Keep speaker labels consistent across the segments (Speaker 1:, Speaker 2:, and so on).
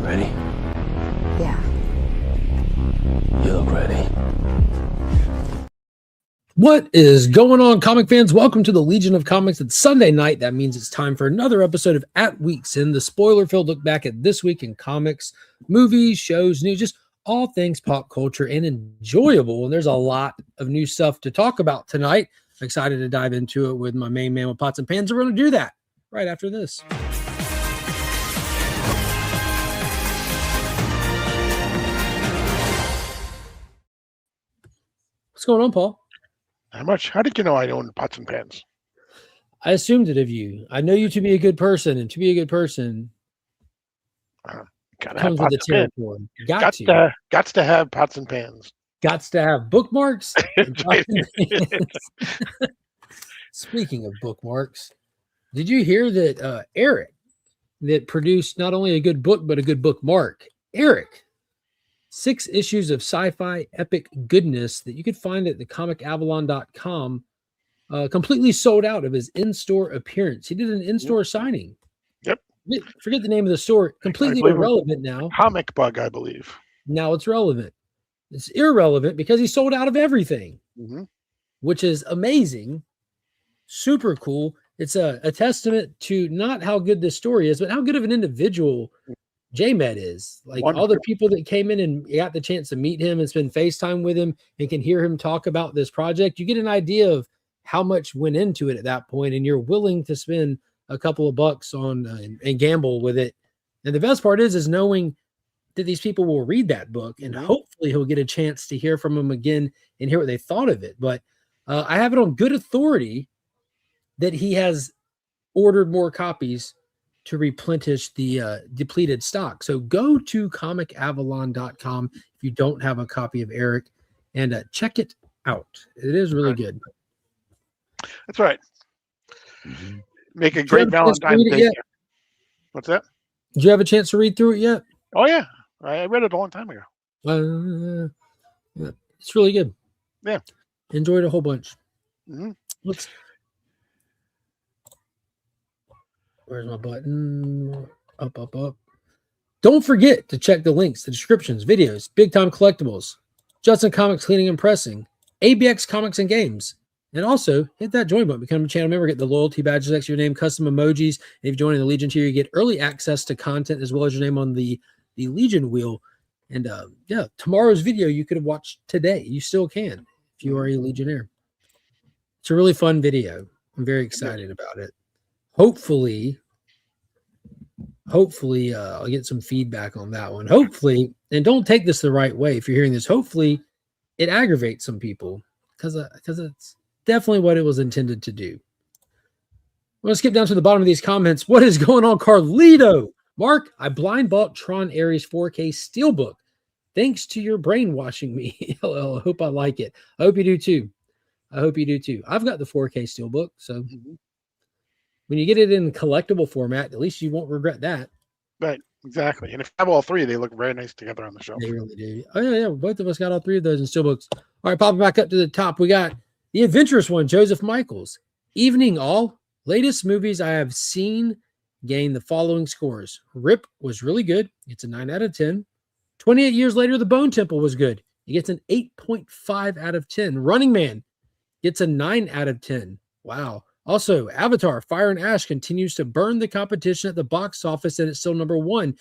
Speaker 1: Ready?
Speaker 2: Yeah.
Speaker 1: You look ready.
Speaker 3: What is going on, comic fans? Welcome to the Legion of Comics. It's Sunday night. That means it's time for another episode of At Weeks In, the spoiler-filled look back at this week in comics, movies, shows, news, just all things pop culture and enjoyable. And there's a lot of new stuff to talk about tonight. I'm excited to dive into it with my main man with pots and pans. We're going to do that right after this. What's going on, Paul?
Speaker 4: Not much. How did you know I own pots and pans?
Speaker 3: I assumed it of you. I know you to be a good person, and to be a good person comes with the territory.
Speaker 4: Got to have pots and pans.
Speaker 3: Gots to have bookmarks. Speaking of bookmarks, did you hear that Eric, that produced not only a good book, but a good bookmark? Eric, 6 issues of sci-fi epic goodness that you could find at thecomicavalon.com, completely sold out of his in-store appearance. He did an in-store signing.
Speaker 4: Yep.
Speaker 3: Forget the name of the store. Completely irrelevant now.
Speaker 4: Comic Bug, I believe.
Speaker 3: Now it's relevant. It's irrelevant because he sold out of everything, which is amazing. Super cool. It's a testament to not how good this story is, but how good of an individual J-Med is. Like all the people that came in and got the chance to meet him and spend FaceTime with him and can hear him talk about this project, you get an idea of how much went into it at that point, and you're willing to spend a couple of bucks on and gamble with it. And the best part is knowing that these people will read that book, and hopefully he'll get a chance to hear from them again and hear what they thought of it. But I have it on good authority that he has ordered more copies to replenish the depleted stock. So go to comicavalon.com if you don't have a copy of Eric, and check it out. It is really good.
Speaker 4: That's right. Make a great Valentine's Day. What's that?
Speaker 3: Did you have a chance to read through it yet?
Speaker 4: Oh, yeah. I read it a long time ago.
Speaker 3: It's really good.
Speaker 4: Yeah.
Speaker 3: Enjoyed a whole bunch. Where's my button? Up. Don't forget to check the links, the descriptions, videos, Big Time Collectibles, Justin Comics Cleaning and Pressing, ABX Comics and Games. And also hit that join button, become a channel member, get the loyalty badges next to your name, custom emojis. And if you join in the Legion tier, you get early access to content as well as your name on the Legion wheel. And tomorrow's video you could have watched today. You still can if you are a Legionnaire. It's a really fun video. I'm very excited about it. Hopefully I'll get some feedback on that one. Hopefully, and don't take this the right way if you're hearing this, hopefully it aggravates some people because it's definitely what it was intended to do. I'm going to skip down to the bottom of these comments. What is going on, Carlito? Mark, I blind bought Tron Ares 4K Steelbook. Thanks to your brainwashing me. I hope I like it. I hope you do too. I've got the 4K Steelbook, so when you get it in collectible format, at least you won't regret that.
Speaker 4: Right, exactly. And if you have all 3, they look very nice together on the shelf.
Speaker 3: They really do. Oh, yeah. Both of us got all 3 of those in Steelbooks. All right, popping back up to the top, we got the adventurous one, Joseph Michaels. Evening all. Latest movies I have seen gain the following scores. Rip was really good. It's a 9 out of 10. 28 years later, The Bone Temple was good. It gets an 8.5 out of 10. Running Man gets a 9 out of 10. Wow. Also, Avatar, Fire and Ash continues to burn the competition at the box office, and it's still number 1,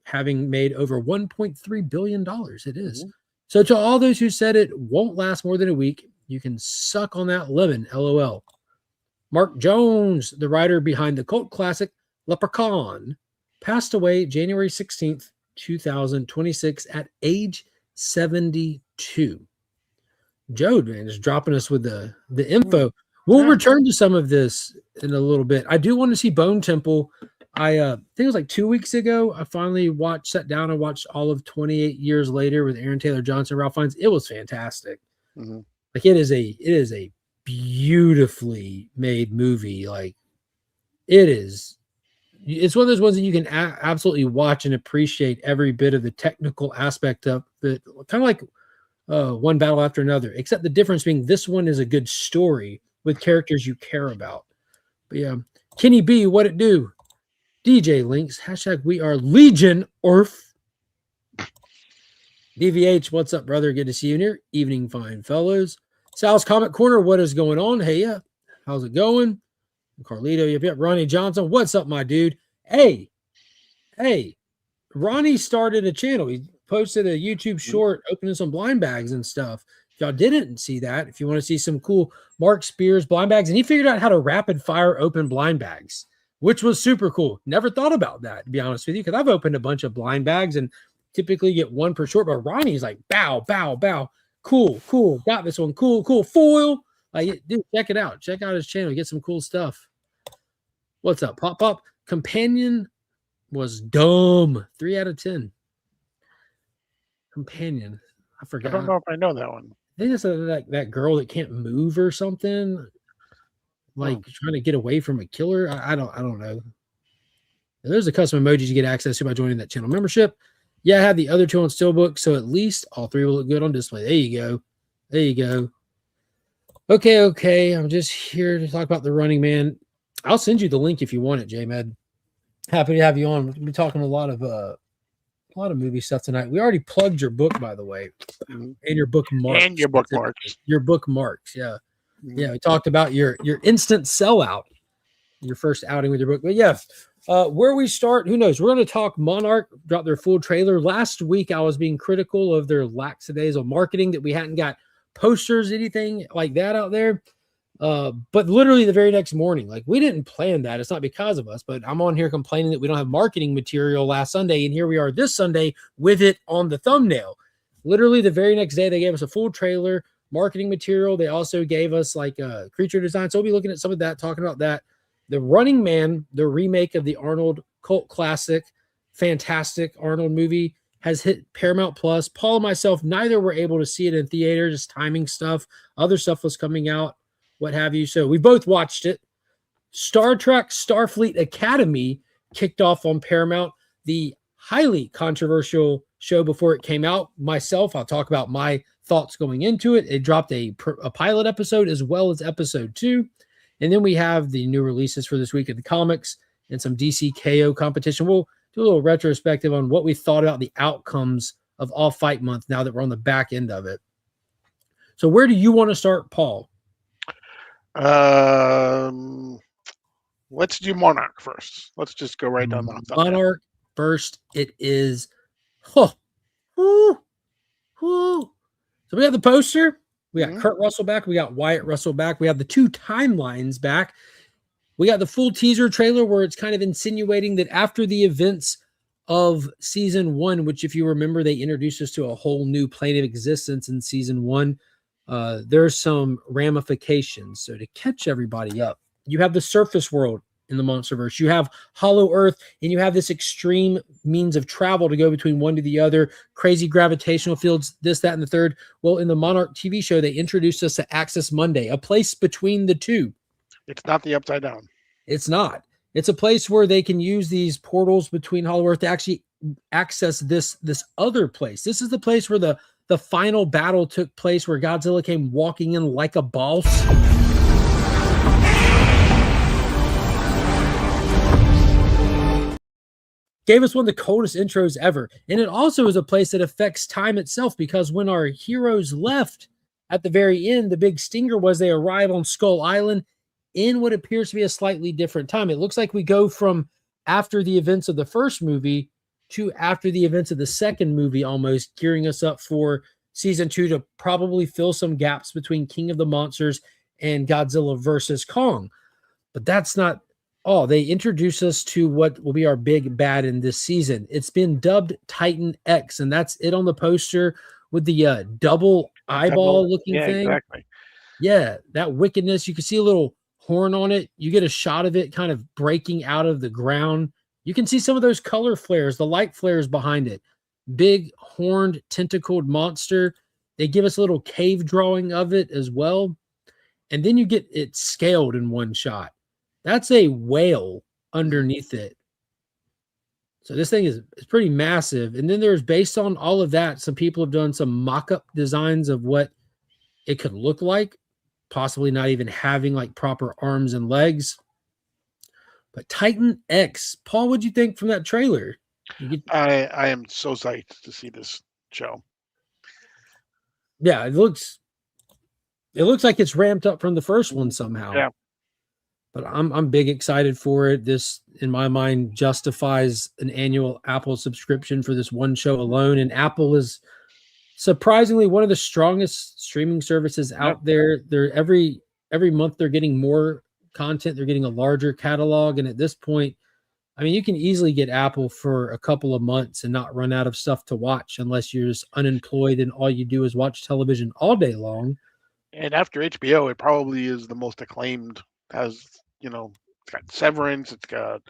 Speaker 3: having made over $1.3 billion. It is. So to all those who said it won't last more than a week, you can suck on that lemon, LOL. Mark Jones, the writer behind the cult classic Leprechaun, passed away January 16th, 2026 at age 72. Jode, man, is dropping us with the info. We'll return to some of this in a little bit. I do want to see Bone Temple. I think it was like 2 weeks ago. I finally sat down and watched all of 28 Years Later with Aaron Taylor Johnson, Ralph Fiennes. It was fantastic. Like it is a beautifully made movie. Like it's one of those ones that you can absolutely watch and appreciate every bit of the technical aspect of it. Kind of like One Battle After Another, except the difference being this one is a good story with characters you care about. But yeah, Kenny B, what it do? DJ Links, hashtag we are Legion Orf. DVH, what's up, brother? Good to see you in here. Evening, fine fellows. Sal's Comment Corner, what is going on? Hey, yeah. How's it going? Carlito, yep. Ronnie Johnson, what's up, my dude? Hey, Ronnie started a channel. He posted a YouTube short opening some blind bags and stuff. If y'all didn't see that, if you want to see some cool Mark Spears blind bags, and he figured out how to rapid fire open blind bags, which was super cool. Never thought about that, to be honest with you, because I've opened a bunch of blind bags and typically get one per short, but Ronnie's like, bow. Cool. Got this one. Cool. Foil. Like, dude, check it out. Check out his channel. Get some cool stuff. What's up, Pop? Companion was dumb. 3 out of 10. Companion. I forgot.
Speaker 4: I don't know if I know that one.
Speaker 3: I think it's that girl that can't move or something. Like trying to get away from a killer. I don't know. There's a custom emojis you get access to by joining that channel membership. Yeah, I have the other two on Steelbook, so at least all 3 will look good on display. There you go. Okay. I'm just here to talk about the Running Man. I'll send you the link if you want it, J-Med. Happy to have you on. We'll be talking a lot of movie stuff tonight. We already plugged your book, by the way, and your bookmarks.
Speaker 4: And your bookmarks.
Speaker 3: Your bookmarks, yeah. Yeah, we talked about your instant sellout, your first outing with your book. But yeah, where we start, who knows? We're going to talk Monarch, drop their full trailer. Last week, I was being critical of their lackadaisical marketing, that we hadn't got posters, anything like that out there. But literally the very next morning, like, we didn't plan that. It's not because of us, but I'm on here complaining that we don't have marketing material last Sunday. And here we are this Sunday with it on the thumbnail. Literally the very next day, they gave us a full trailer, marketing material. They also gave us like a creature design. So we'll be looking at some of that, talking about that. The Running Man, the remake of the Arnold cult classic, fantastic Arnold movie, has hit Paramount Plus. Paul and myself, neither were able to see it in theater, just timing stuff. Other stuff was coming out, what have you. So we both watched it. Star Trek Starfleet Academy kicked off on Paramount, the highly controversial show before it came out. Myself, I'll talk about my thoughts going into it. It dropped a pilot episode as well as episode 2. And then we have the new releases for this week of the comics and some DC KO competition. We'll do a little retrospective on what we thought about the outcomes of All Fight Month now that we're on the back end of it. So where do you want to start, Paul?
Speaker 4: Let's do Monarch first. Let's just go right down the
Speaker 3: Monarch first. It is. So we got the poster. We got Kurt Russell back. We got Wyatt Russell back. We have the 2 timelines back. We got the full teaser trailer where it's kind of insinuating that after the events of season 1, which, if you remember, they introduced us to a whole new plane of existence in season 1. There's some ramifications. So to catch everybody up, you have the surface world in the Monsterverse. You have Hollow Earth, and you have this extreme means of travel to go between one to the other, crazy gravitational fields, this, that, and the third. Well, in the Monarch TV show, they introduced us to Access Monday, a place between the two.
Speaker 4: It's not the Upside Down.
Speaker 3: It's not. It's a place where they can use these portals between Hollow Earth to actually access this other place. This is the place where the final battle took place, where Godzilla came walking in like a boss. Gave us one of the coldest intros ever. And it also is a place that affects time itself, because when our heroes left at the very end, the big stinger was they arrive on Skull Island in what appears to be a slightly different time. It looks like we go from after the events of the first movie to after the events of the second movie, almost gearing us up for season 2 to probably fill some gaps between King of the Monsters and Godzilla versus Kong. But that's not all. They introduce us to what will be our big bad in this season. It's been dubbed Titan X, and that's it on the poster with the double eyeball looking thing.
Speaker 4: Exactly.
Speaker 3: Yeah, that wickedness. You can see a little horn on it. You get a shot of it kind of breaking out of the ground. You can see some of those color flares, the light flares behind it. Big horned tentacled monster. They give us a little cave drawing of it as well. And then you get it scaled in one shot. That's a whale underneath it. So this thing is pretty massive. And then there's, based on all of that, some people have done some mock-up designs of what it could look like, possibly not even having like proper arms and legs. But Titan X, Paul, what'd you think from that trailer?
Speaker 4: I am so psyched to see this show.
Speaker 3: Yeah, it looks like it's ramped up from the first one somehow.
Speaker 4: Yeah.
Speaker 3: But I'm big excited for it. This, in my mind, justifies an annual Apple subscription for this one show alone. And Apple is surprisingly one of the strongest streaming services out there. They're every month they're getting more content. They're getting a larger catalog. And at this point, I mean, you can easily get Apple for a couple of months and not run out of stuff to watch unless you're just unemployed and all you do is watch television all day long.
Speaker 4: And after HBO, it probably is the most acclaimed. Has, you know, it's got Severance, it's got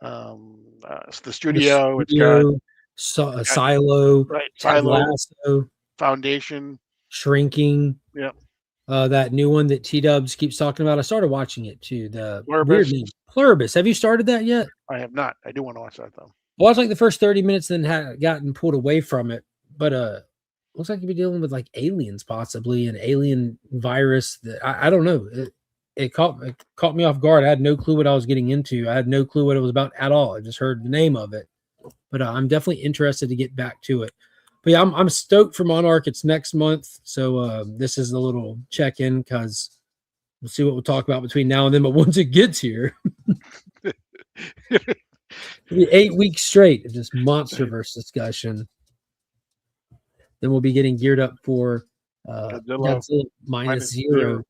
Speaker 4: the studio, it's got
Speaker 3: Silo,
Speaker 4: right,
Speaker 3: Ted
Speaker 4: Silo,
Speaker 3: Lasso,
Speaker 4: Foundation,
Speaker 3: Shrinking.
Speaker 4: yeah,
Speaker 3: That new one that T Dubs keeps talking about. I started watching it too. The
Speaker 4: Pluribus.
Speaker 3: weird name, Pluribus. Have you started that yet?
Speaker 4: I have not. I do want to watch that though.
Speaker 3: I watched like the first 30 minutes, then had gotten pulled away from it. But looks like you'd be dealing with like aliens, possibly an alien virus. That I don't know. It caught me off guard. I had no clue what I was getting into. I had no clue what it was about at all. I just heard the name of it. But I'm definitely interested to get back to it. But yeah, I'm stoked for Monarch. It's next month. So this is a little check-in because we'll see what we'll talk about between now and then. But once it gets here, it'll be 8 weeks straight of just MonsterVerse discussion. Then we'll be getting geared up for Godzilla minus zero.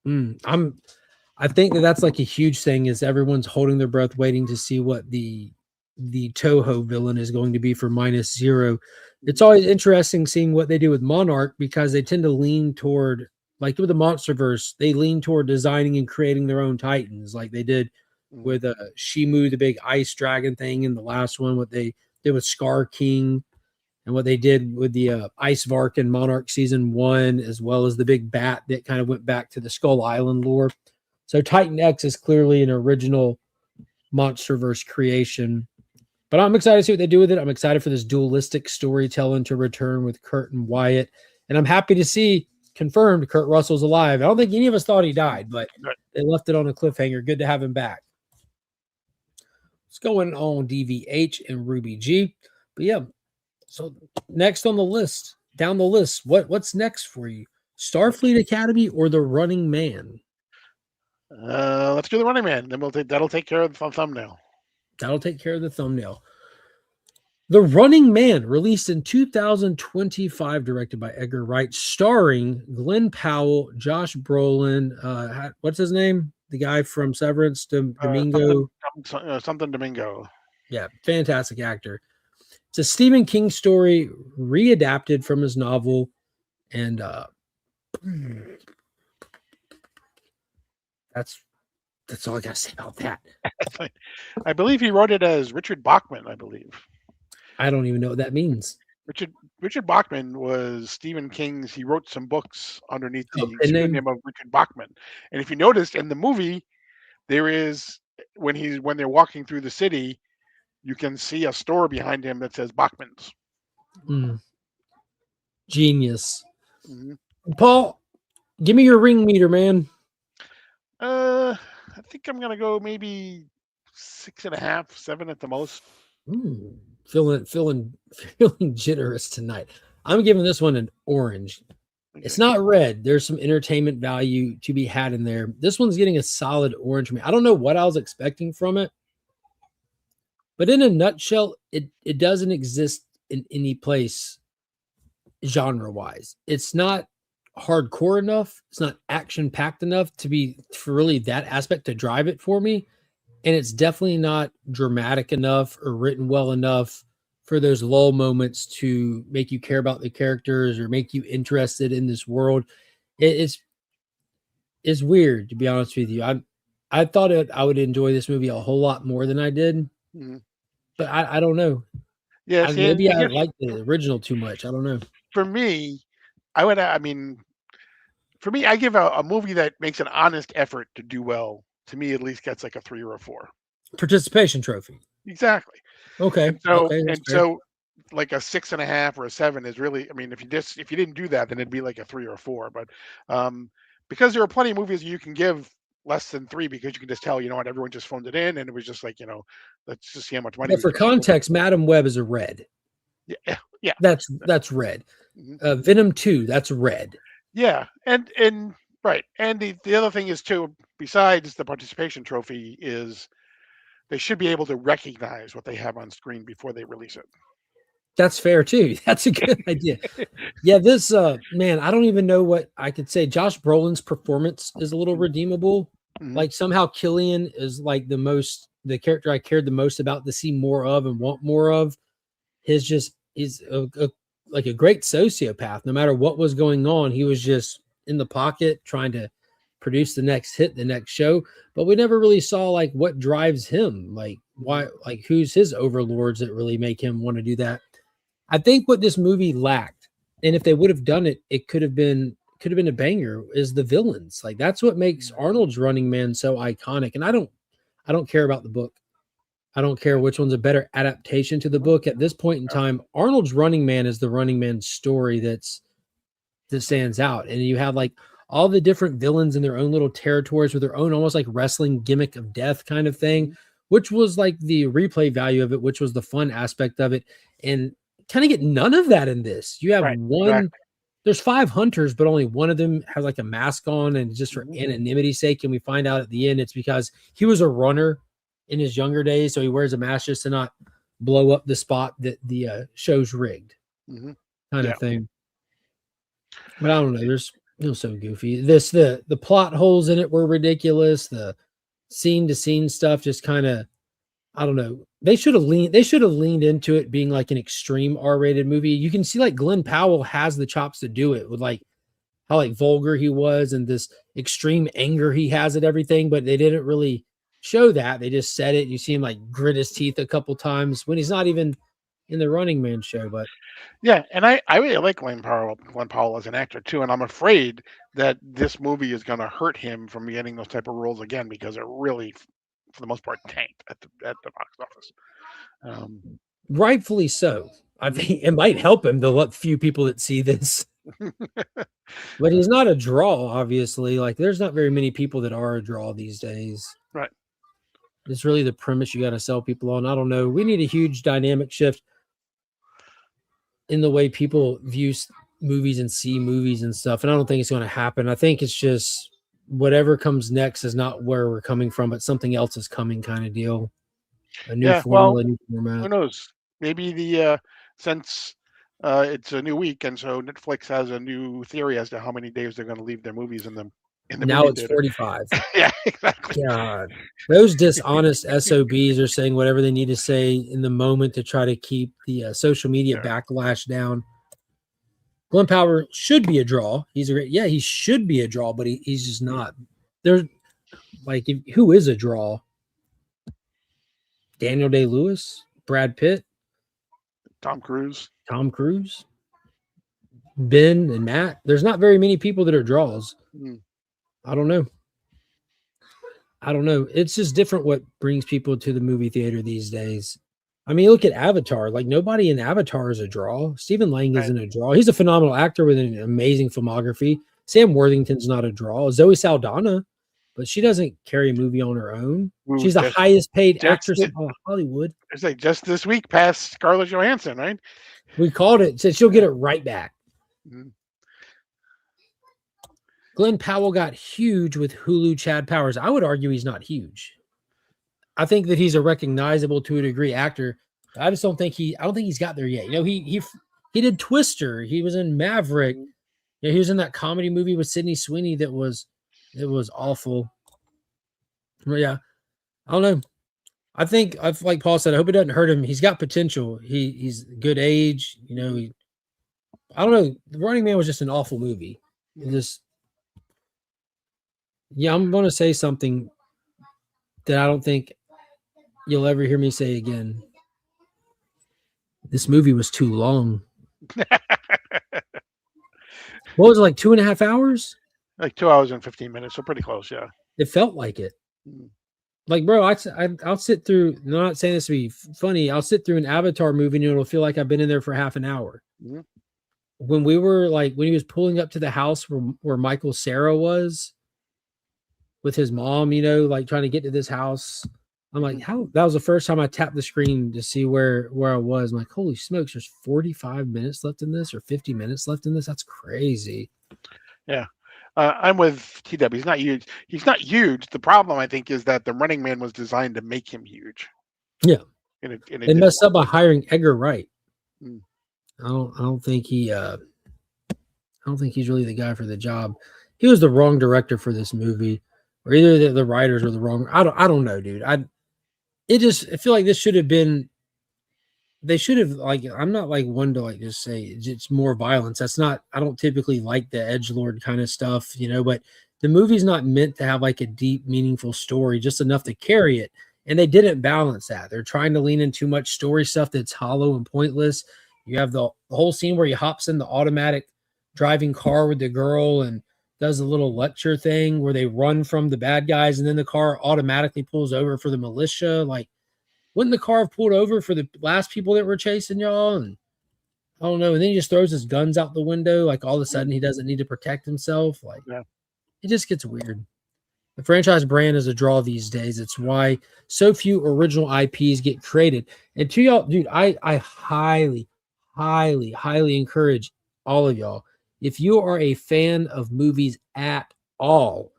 Speaker 3: I think that's like a huge thing is everyone's holding their breath waiting to see what the Toho villain is going to be for minus zero. It's always interesting seeing what they do with Monarch because they tend to lean toward, like with the MonsterVerse, they lean toward designing and creating their own titans like they did with Shimu, the big ice dragon thing in the last one, what they did with Scar King and what they did with the Ice Vark in Monarch Season 1, as well as the big bat that kind of went back to the Skull Island lore. So Titan X is clearly an original MonsterVerse creation. But I'm excited to see what they do with it. I'm excited for this dualistic storytelling to return with Kurt and Wyatt. And I'm happy to see confirmed Kurt Russell's alive. I don't think any of us thought he died, but they left it on a cliffhanger. Good to have him back. What's going on, DVH and Ruby G? But yeah, so next on the list, down the list, what's next for you? Starfleet Academy or The Running Man?
Speaker 4: Let's do The Running Man. Then that'll take care of the thumbnail.
Speaker 3: That'll take care of the thumbnail. The Running Man, released in 2025, directed by Edgar Wright, starring Glenn Powell, Josh Brolin, what's his name? The guy from Severance, Domingo.
Speaker 4: Something Domingo.
Speaker 3: Yeah, fantastic actor. It's a Stephen King story readapted from his novel, and that's all I gotta say about that.
Speaker 4: I believe he wrote it as Richard Bachman, I believe.
Speaker 3: I don't even know what that means.
Speaker 4: Richard Bachman was Stephen King's. He wrote some books underneath the pseudonym of Richard Bachman. And if you noticed in the movie, there is when they're walking through the city, you can see a store behind him that says Bachman's.
Speaker 3: Genius. Paul, give me your ring meter, man.
Speaker 4: I think I'm gonna go maybe 6.5, 7 at the most.
Speaker 3: Feeling generous tonight. I'm giving this one an orange. It's not red. There's some entertainment value to be had in there. This one's getting a solid orange for me. I don't know what I was expecting from it, but in a nutshell, it doesn't exist in any place genre-wise. It's not hardcore enough. It's not action-packed enough for really that aspect to drive it for me. And it's definitely not dramatic enough or written well enough for those lull moments to make you care about the characters or make you interested in this world. It's weird, to be honest with you. I thought I would enjoy this movie a whole lot more than I did, but I don't know.
Speaker 4: Yeah,
Speaker 3: maybe I like the original too much. I don't know.
Speaker 4: For me, I give a movie that makes an honest effort to do well. To me, at least gets like a 3 or a 4.
Speaker 3: Participation trophy.
Speaker 4: Exactly.
Speaker 3: Okay.
Speaker 4: So like a 6.5 or a 7 is really, I mean, if you didn't do that, then it'd be like a 3 or a 4. But because there are plenty of movies you can give less than 3 because you can just tell, what, everyone just phoned it in, and it was just like, let's just see how much money
Speaker 3: But
Speaker 4: we
Speaker 3: for
Speaker 4: can make.
Speaker 3: context, Madam Web is a red.
Speaker 4: Yeah.
Speaker 3: That's red. Venom 2, that's red.
Speaker 4: Yeah, and right, and the other thing is too, besides the participation trophy, is they should be able to recognize what they have on screen before they release it.
Speaker 3: That's fair too. That's a good idea. Yeah, this man, I don't even know what I could say. Josh Brolin's performance is a little redeemable. Like somehow Killian is like the character I cared the most about to see more of and want more of. His just is like a great sociopath. No matter what was going on, he was just in the pocket trying to produce the next hit, the next show. But we never really saw like what drives him, like why, like who's his overlords that really make him want to do that. I think what this movie lacked, and if they would have done it, it could have been a banger, is the villains. Like that's what makes Arnold's Running Man so iconic. And I don't care about the book. I don't care which one's a better adaptation to the book. At this point in time, Arnold's Running Man is the Running Man story that stands out. And you have like all the different villains in their own little territories with their own almost like wrestling gimmick of death kind of thing, which was like the replay value of it, which was the fun aspect of it. And kind of get none of that in this. You have there's 5 hunters, but only one of them has like a mask on, and just for anonymity's sake. And we find out at the end it's because he was a runner in his younger days, so he wears a mask just to not blow up the spot that the show's rigged, kind of thing. But I don't know. It was so goofy. The plot holes in it were ridiculous. The scene to scene stuff just kind of, I don't know. They should have leaned into it being like an extreme R-rated movie. You can see like Glenn Powell has the chops to do it with like how like vulgar he was and this extreme anger he has at everything, but they didn't really show that. They just said it. You see him like grit his teeth a couple times when he's not even in the Running Man show. But
Speaker 4: yeah, and I really like Glenn Powell as an actor too, and I'm afraid that this movie is going to hurt him from getting those type of roles again, because it really, for the most part, tanked at the box office.
Speaker 3: Rightfully so. I think it might help him, the few people that see this. But he's not a draw, obviously. Like there's not very many people that are a draw these days.
Speaker 4: Right.
Speaker 3: It's really the premise you got to sell people on. I don't know. We need a huge dynamic shift in the way people view movies and see movies and stuff. And I don't think it's going to happen. I think it's just whatever comes next is not where we're coming from, but something else is coming kind of deal. A new formula, new format.
Speaker 4: Who knows? Maybe since it's a new week, and so Netflix has a new theory as to how many days they're going to leave their movies in the
Speaker 3: now
Speaker 4: movie
Speaker 3: it's
Speaker 4: theater.
Speaker 3: 45.
Speaker 4: Yeah, exactly.
Speaker 3: God, those dishonest SOBs are saying whatever they need to say in the moment to try to keep the social media backlash down. Glenn Powell should be a draw. He should be a draw, but he's just not. There's like, who is a draw? Daniel Day-Lewis, Brad Pitt,
Speaker 4: Tom Cruise,
Speaker 3: Ben and Matt. There's not very many people that are draws. I don't know. It's just different what brings people to the movie theater these days. I mean, look at Avatar. Like nobody in Avatar is a draw. Stephen Lang isn't a draw. He's a phenomenal actor with an amazing filmography. Sam Worthington's not a draw. Zoe Saldana, but she doesn't carry a movie on her own. She's the highest paid actress in Hollywood.
Speaker 4: It's like just this week past Scarlett Johansson, right?
Speaker 3: We called it. Said she'll get it right back. Glenn Powell got huge with Hulu Chad Powers. I would argue he's not huge. I think that he's a recognizable to a degree actor. I just don't think he's got there yet. You know, he did Twister. He was in Maverick. Yeah, he was in that comedy movie with Sydney Sweeney that was awful. But yeah, I don't know. I think like Paul said, I hope it doesn't hurt him. He's got potential. He's good age. You know, I don't know. The Running Man was just an awful movie. I'm going to say something that I don't think you'll ever hear me say again. This movie was too long. What was it, like 2.5 hours?
Speaker 4: Like 2 hours and 15 minutes. So pretty close, yeah.
Speaker 3: It felt like it. Like, bro, I'll sit through, I'm not saying this to be funny, I'll sit through an Avatar movie and it'll feel like I've been in there for half an hour. When he was pulling up to the house where Michael Cera was, with his mom, you know, like trying to get to this house. I'm like, how? That was the first time I tapped the screen to see where I was. I'm like, holy smokes, there's 45 minutes left in this or 50 minutes left in this. That's crazy.
Speaker 4: Yeah. I'm with TW. He's not huge. He's not huge. The problem, I think, is that the Running Man was designed to make him huge.
Speaker 3: Yeah. They messed up by hiring Edgar Wright.
Speaker 4: Mm.
Speaker 3: I don't think he's really the guy for the job. He was the wrong director for this movie, or either the writers were the wrong. I don't know, dude. I feel like this should have been. They should have, like, I'm not like one to like just say it's more violence. That's not. I don't typically like the edgelord kind of stuff, you know. But the movie's not meant to have like a deep, meaningful story, just enough to carry it. And they didn't balance that. They're trying to lean in too much story stuff that's hollow and pointless. You have the whole scene where he hops in the automatic driving car with the girl and does a little lecture thing where they run from the bad guys, and then the car automatically pulls over for the militia. Like, wouldn't the car have pulled over for the last people that were chasing y'all? And I don't know. And then he just throws his guns out the window. Like, all of a sudden he doesn't need to protect himself. Like, It just gets weird. The franchise brand is a draw these days. It's why so few original IPs get created. And to y'all, dude, I highly, highly, highly encourage all of y'all. If you are a fan of movies at all,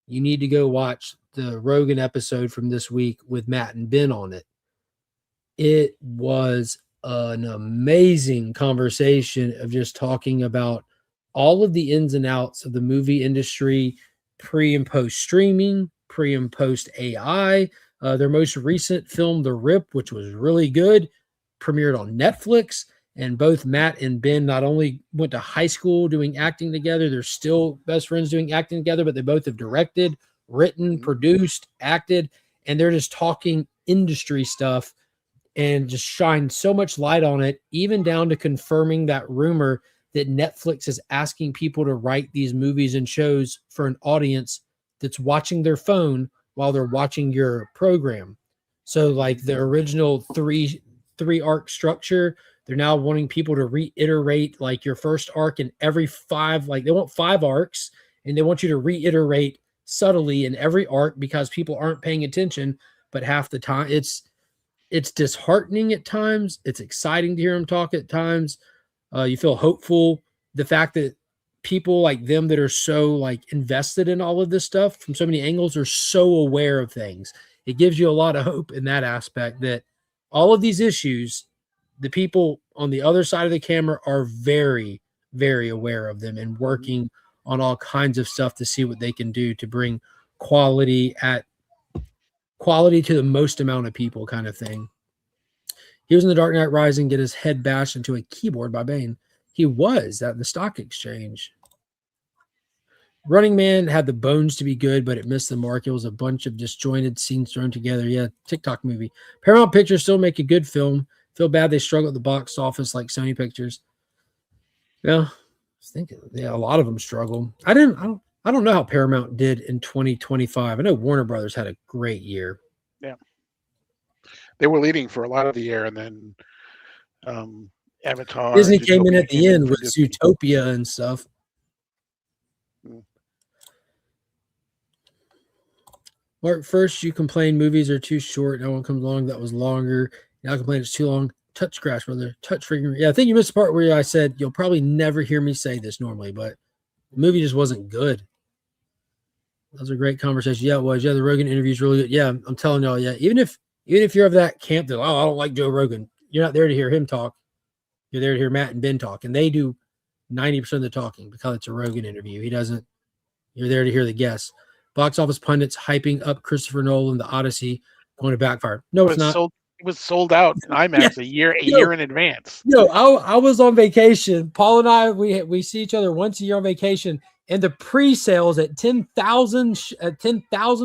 Speaker 3: you need to go watch the Rogan episode from this week with Matt and Ben on it. It was an amazing conversation of just talking about all of the ins and outs of the movie industry, pre and post streaming, pre and post AI. Their most recent film, The Rip, which was really good, premiered on Netflix. And both Matt and Ben not only went to high school doing acting together, they're still best friends doing acting together, but they both have directed, written, produced, acted, and they're just talking industry stuff and just shine so much light on it, even down to confirming that rumor that Netflix is asking people to write these movies and shows for an audience that's watching their phone while they're watching your program. So like the original three arc structure, they're now wanting people to reiterate like your first arc in every 5, like they want 5 arcs, and they want you to reiterate subtly in every arc because people aren't paying attention. But half the time it's disheartening at times. It's exciting to hear them talk at times. You feel hopeful. The fact that people like them that are so like invested in all of this stuff from so many angles are so aware of things. It gives you a lot of hope in that aspect that all of these issues, the people on the other side of the camera are very, very aware of them and working on all kinds of stuff to see what they can do to bring quality to the most amount of people, kind of thing. He was in The Dark Knight Rising, get his head bashed into a keyboard by Bane. He was at the stock exchange. Running Man had the bones to be good, but it missed the mark. It was a bunch of disjointed scenes thrown together. Yeah, TikTok movie. Paramount Pictures still make a good film. Feel bad they struggle at the box office like Sony Pictures. Yeah, I think a lot of them struggle. I don't know how Paramount did in 2025. I know Warner Brothers had a great year.
Speaker 4: Yeah. They were leading for a lot of the year, and then Avatar.
Speaker 3: Disney came in at the end with Zootopia and stuff. Mark, first you complain movies are too short. No one comes along that was longer. Now I complain it's too long. Touch scratch, brother. Touch freaking. Yeah, I think you missed the part where I said you'll probably never hear me say this normally, but the movie just wasn't good. That was a great conversation. Yeah, it was. Yeah, the Rogan interview is really good. Yeah, I'm telling y'all. Yeah, even if you're of that camp that I don't like Joe Rogan, you're not there to hear him talk. You're there to hear Matt and Ben talk, and they do 90% of the talking because it's a Rogan interview. He doesn't. You're there to hear the guests. Box office pundits hyping up Christopher Nolan, The Odyssey, going to backfire. No, it's not.
Speaker 4: It was sold out in IMAX a year in advance.
Speaker 3: I was on vacation. Paul and I, we see each other once a year on vacation, and the pre-sales at 10,000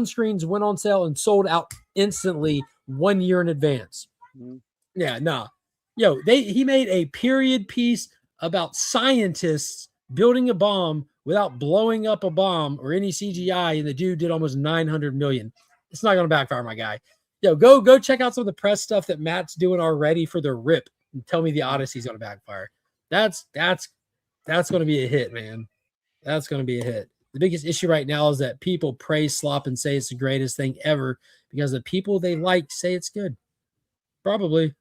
Speaker 3: screens went on sale and sold out instantly 1 year in advance. Mm-hmm. Yeah, nah. He made a period piece about scientists building a bomb without blowing up a bomb or any CGI, and the dude did almost 900 million. It's not going to backfire, my guy. Go check out some of the press stuff that Matt's doing already for The Rip and tell me The Odyssey's going to backfire. That's going to be a hit, man. That's going to be a hit. The biggest issue right now is that people praise slop and say it's the greatest thing ever because the people they like say it's good. Probably.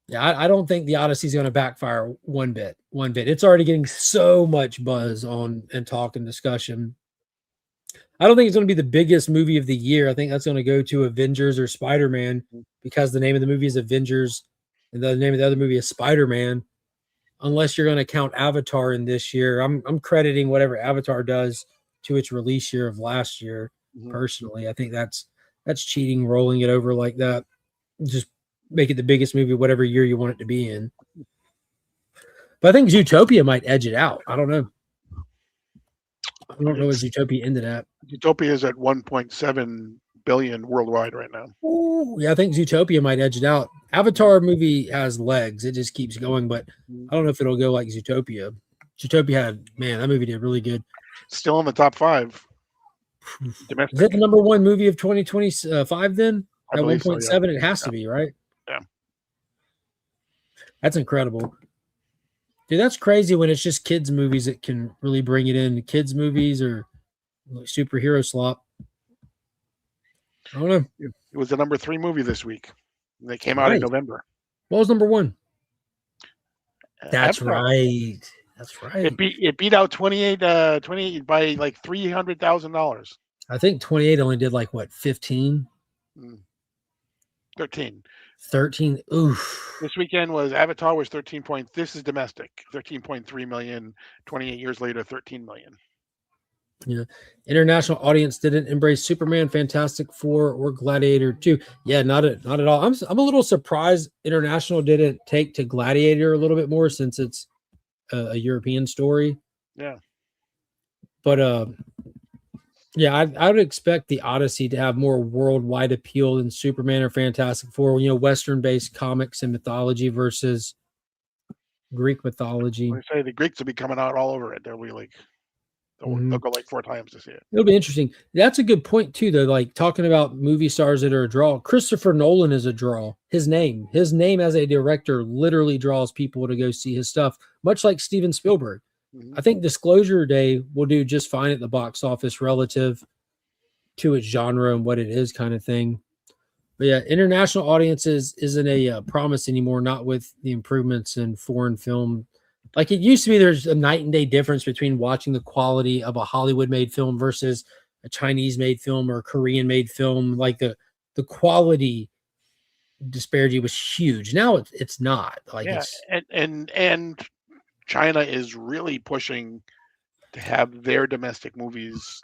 Speaker 3: Yeah, I don't think the Odyssey is going to backfire one bit. It's already getting so much buzz on and talk and discussion. I don't think it's going to be the biggest movie of the year. I think that's going to go to Avengers or Spider-Man because the name of the movie is Avengers and the name of the other movie is Spider-Man. Unless you're going to count Avatar in this year. I'm crediting whatever Avatar does to its release year of last year. Personally, I think that's cheating, rolling it over like that. Just make it the biggest movie whatever year you want it to be in. But I think Zootopia might edge it out. I don't know. I don't know what Zootopia ended at.
Speaker 4: Zootopia is at 1.7 billion worldwide right now.
Speaker 3: Ooh, yeah, I think Zootopia might edge it out. Avatar movie has legs. It just keeps going, but I don't know if it'll go like Zootopia. Zootopia that movie did really good.
Speaker 4: Still in the top 5. Domestic.
Speaker 3: Is it the number 1 movie of 2025 then? At 1.7,
Speaker 4: so, yeah.
Speaker 3: It has to be, right?
Speaker 4: Yeah.
Speaker 3: That's incredible. Dude, that's crazy when it's just kids' movies that can really bring it in. Kids' movies or like superhero slop. I don't know.
Speaker 4: It was the number 3 movie this week. They came out in November.
Speaker 3: What was number 1? That's
Speaker 4: Avatar.
Speaker 3: right. That's right.
Speaker 4: It beat out 28 by like $300,000.
Speaker 3: I think 28 only did like what, 15?
Speaker 4: 13.
Speaker 3: 13. Oof.
Speaker 4: This weekend was Avatar was 13 point. This is domestic. 13.3 million. 28 years later, 13 million.
Speaker 3: Yeah. International audience didn't embrace Superman, Fantastic Four, or Gladiator 2. Yeah, not at all. I'm a little surprised international didn't take to Gladiator a little bit more since it's a European story.
Speaker 4: Yeah.
Speaker 3: But yeah, I would expect the Odyssey to have more worldwide appeal than Superman or Fantastic Four. Western-based comics and mythology versus Greek mythology.
Speaker 4: I say the Greeks will be coming out all over it. They'll be like, they'll go like 4 times to see it.
Speaker 3: It'll be interesting. That's a good point too, though. Like talking about movie stars that are a draw. Christopher Nolan is a draw. His name as a director literally draws people to go see his stuff, much like Steven Spielberg. I think Disclosure Day will do just fine at the box office relative to its genre and what it is, kind of thing. But yeah, international audiences isn't a promise anymore, not with the improvements in foreign film. Like it used to be, there's a night and day difference between watching the quality of a Hollywood-made film versus a Chinese-made film or a Korean-made film. Like the quality disparity was huge. Now it's not. Like
Speaker 4: and China is really pushing to have their domestic movies,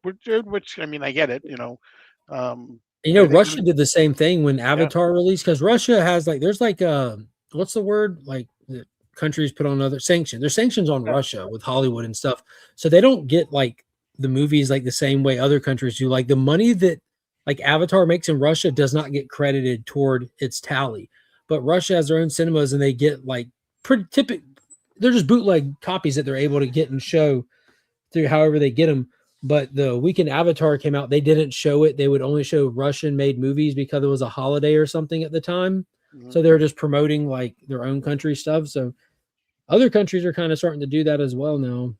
Speaker 4: which I mean, I get it,
Speaker 3: Russia did the same thing when Avatar released, because Russia has there's what's the word? Like the countries put on other sanctions. There's sanctions on Russia with Hollywood and stuff. So they don't get like the movies like the same way other countries do. Like the money that like Avatar makes in Russia does not get credited toward its tally. But Russia has their own cinemas and they get like pretty typical. They're just bootleg copies that they're able to get and show through however they get them. But the weekend Avatar came out, they didn't show it. They would only show Russian-made movies because it was a holiday or something at the time. So they were just promoting like their own country stuff. So other countries are kind of starting to do that as well now.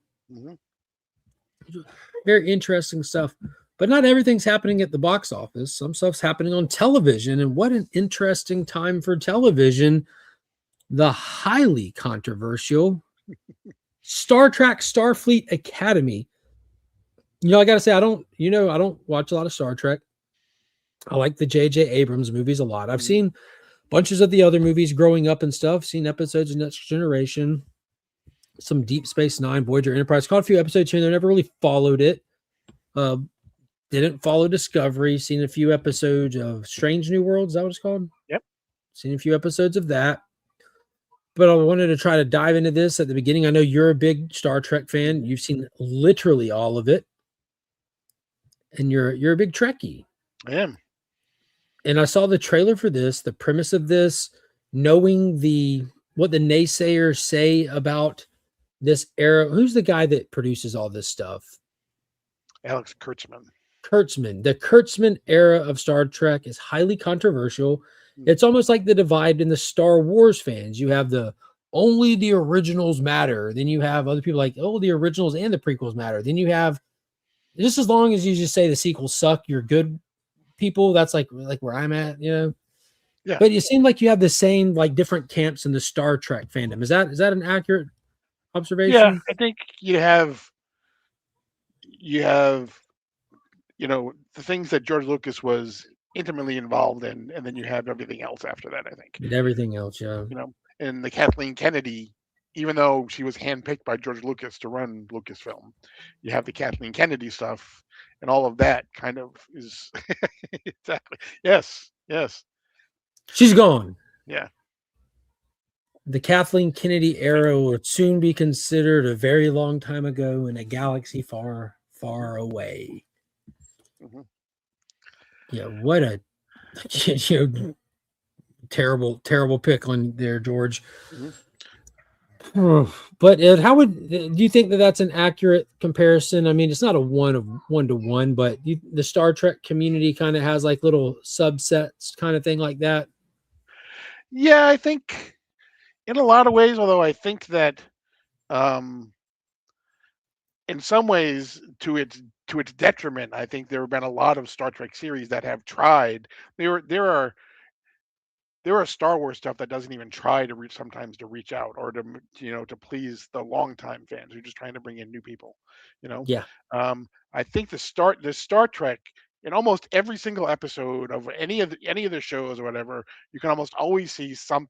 Speaker 3: Very interesting stuff. But not everything's happening at the box office. Some stuff's happening on television. And what an interesting time for television. The highly controversial Star Trek Starfleet Academy. I got to say, I don't watch a lot of Star Trek. I like the J.J. Abrams movies a lot. I've seen bunches of the other movies growing up and stuff, seen episodes of Next Generation, some Deep Space Nine, Voyager, Enterprise. Caught a few episodes here and there, never really followed it. Didn't follow Discovery, seen a few episodes of Strange New Worlds. Is that what it's called?
Speaker 4: Yep.
Speaker 3: Seen a few episodes of that. But I wanted to try to dive into this at the beginning. I know you're a big Star Trek fan. You've seen literally all of it. And you're a big Trekkie.
Speaker 4: I am.
Speaker 3: And I saw the trailer for this, the premise of this, knowing what the naysayers say about this era. Who's the guy that produces all this stuff?
Speaker 4: Alex Kurtzman.
Speaker 3: The Kurtzman era of Star Trek is highly controversial. It's almost like the divide in the Star Wars fans. You have the only the originals matter. Then you have other people like, oh, the originals and the prequels matter. Then you have, just as long as you just say the sequels suck, you're good people. That's like where I'm at, you know.
Speaker 4: Yeah.
Speaker 3: But it seemed like you have the same like different camps in the Star Trek fandom. Is that an accurate
Speaker 4: Yeah,
Speaker 3: observation?
Speaker 4: I think you have the things that George Lucas was intimately involved in, and then you have everything else after that. I think
Speaker 3: And everything else, yeah.
Speaker 4: And the Kathleen Kennedy, even though she was handpicked by George Lucas to run Lucasfilm, you have the Kathleen Kennedy stuff, and all of that kind of is exactly. Yes, yes,
Speaker 3: She's gone.
Speaker 4: yeah.
Speaker 3: The Kathleen Kennedy era would soon be considered a very long time ago in a galaxy far, far away.
Speaker 4: Mm-hmm.
Speaker 3: Yeah, what a terrible pick on there, George.
Speaker 4: Mm-hmm.
Speaker 3: But how do you think that that's an accurate comparison? I mean, it's not a one to one, but the Star Trek community kind of has like little subsets, kind of thing like that.
Speaker 4: Yeah, I think in a lot of ways, although I think that um, in some ways to its detriment, I think there have been a lot of Star Trek series that have tried. There are Star Wars stuff that doesn't even try to sometimes to reach out or to please the longtime fans who are just trying to bring in new people. You know,
Speaker 3: Yeah,
Speaker 4: I think the Star Trek in almost every single episode of any of the shows or whatever, you can almost always see some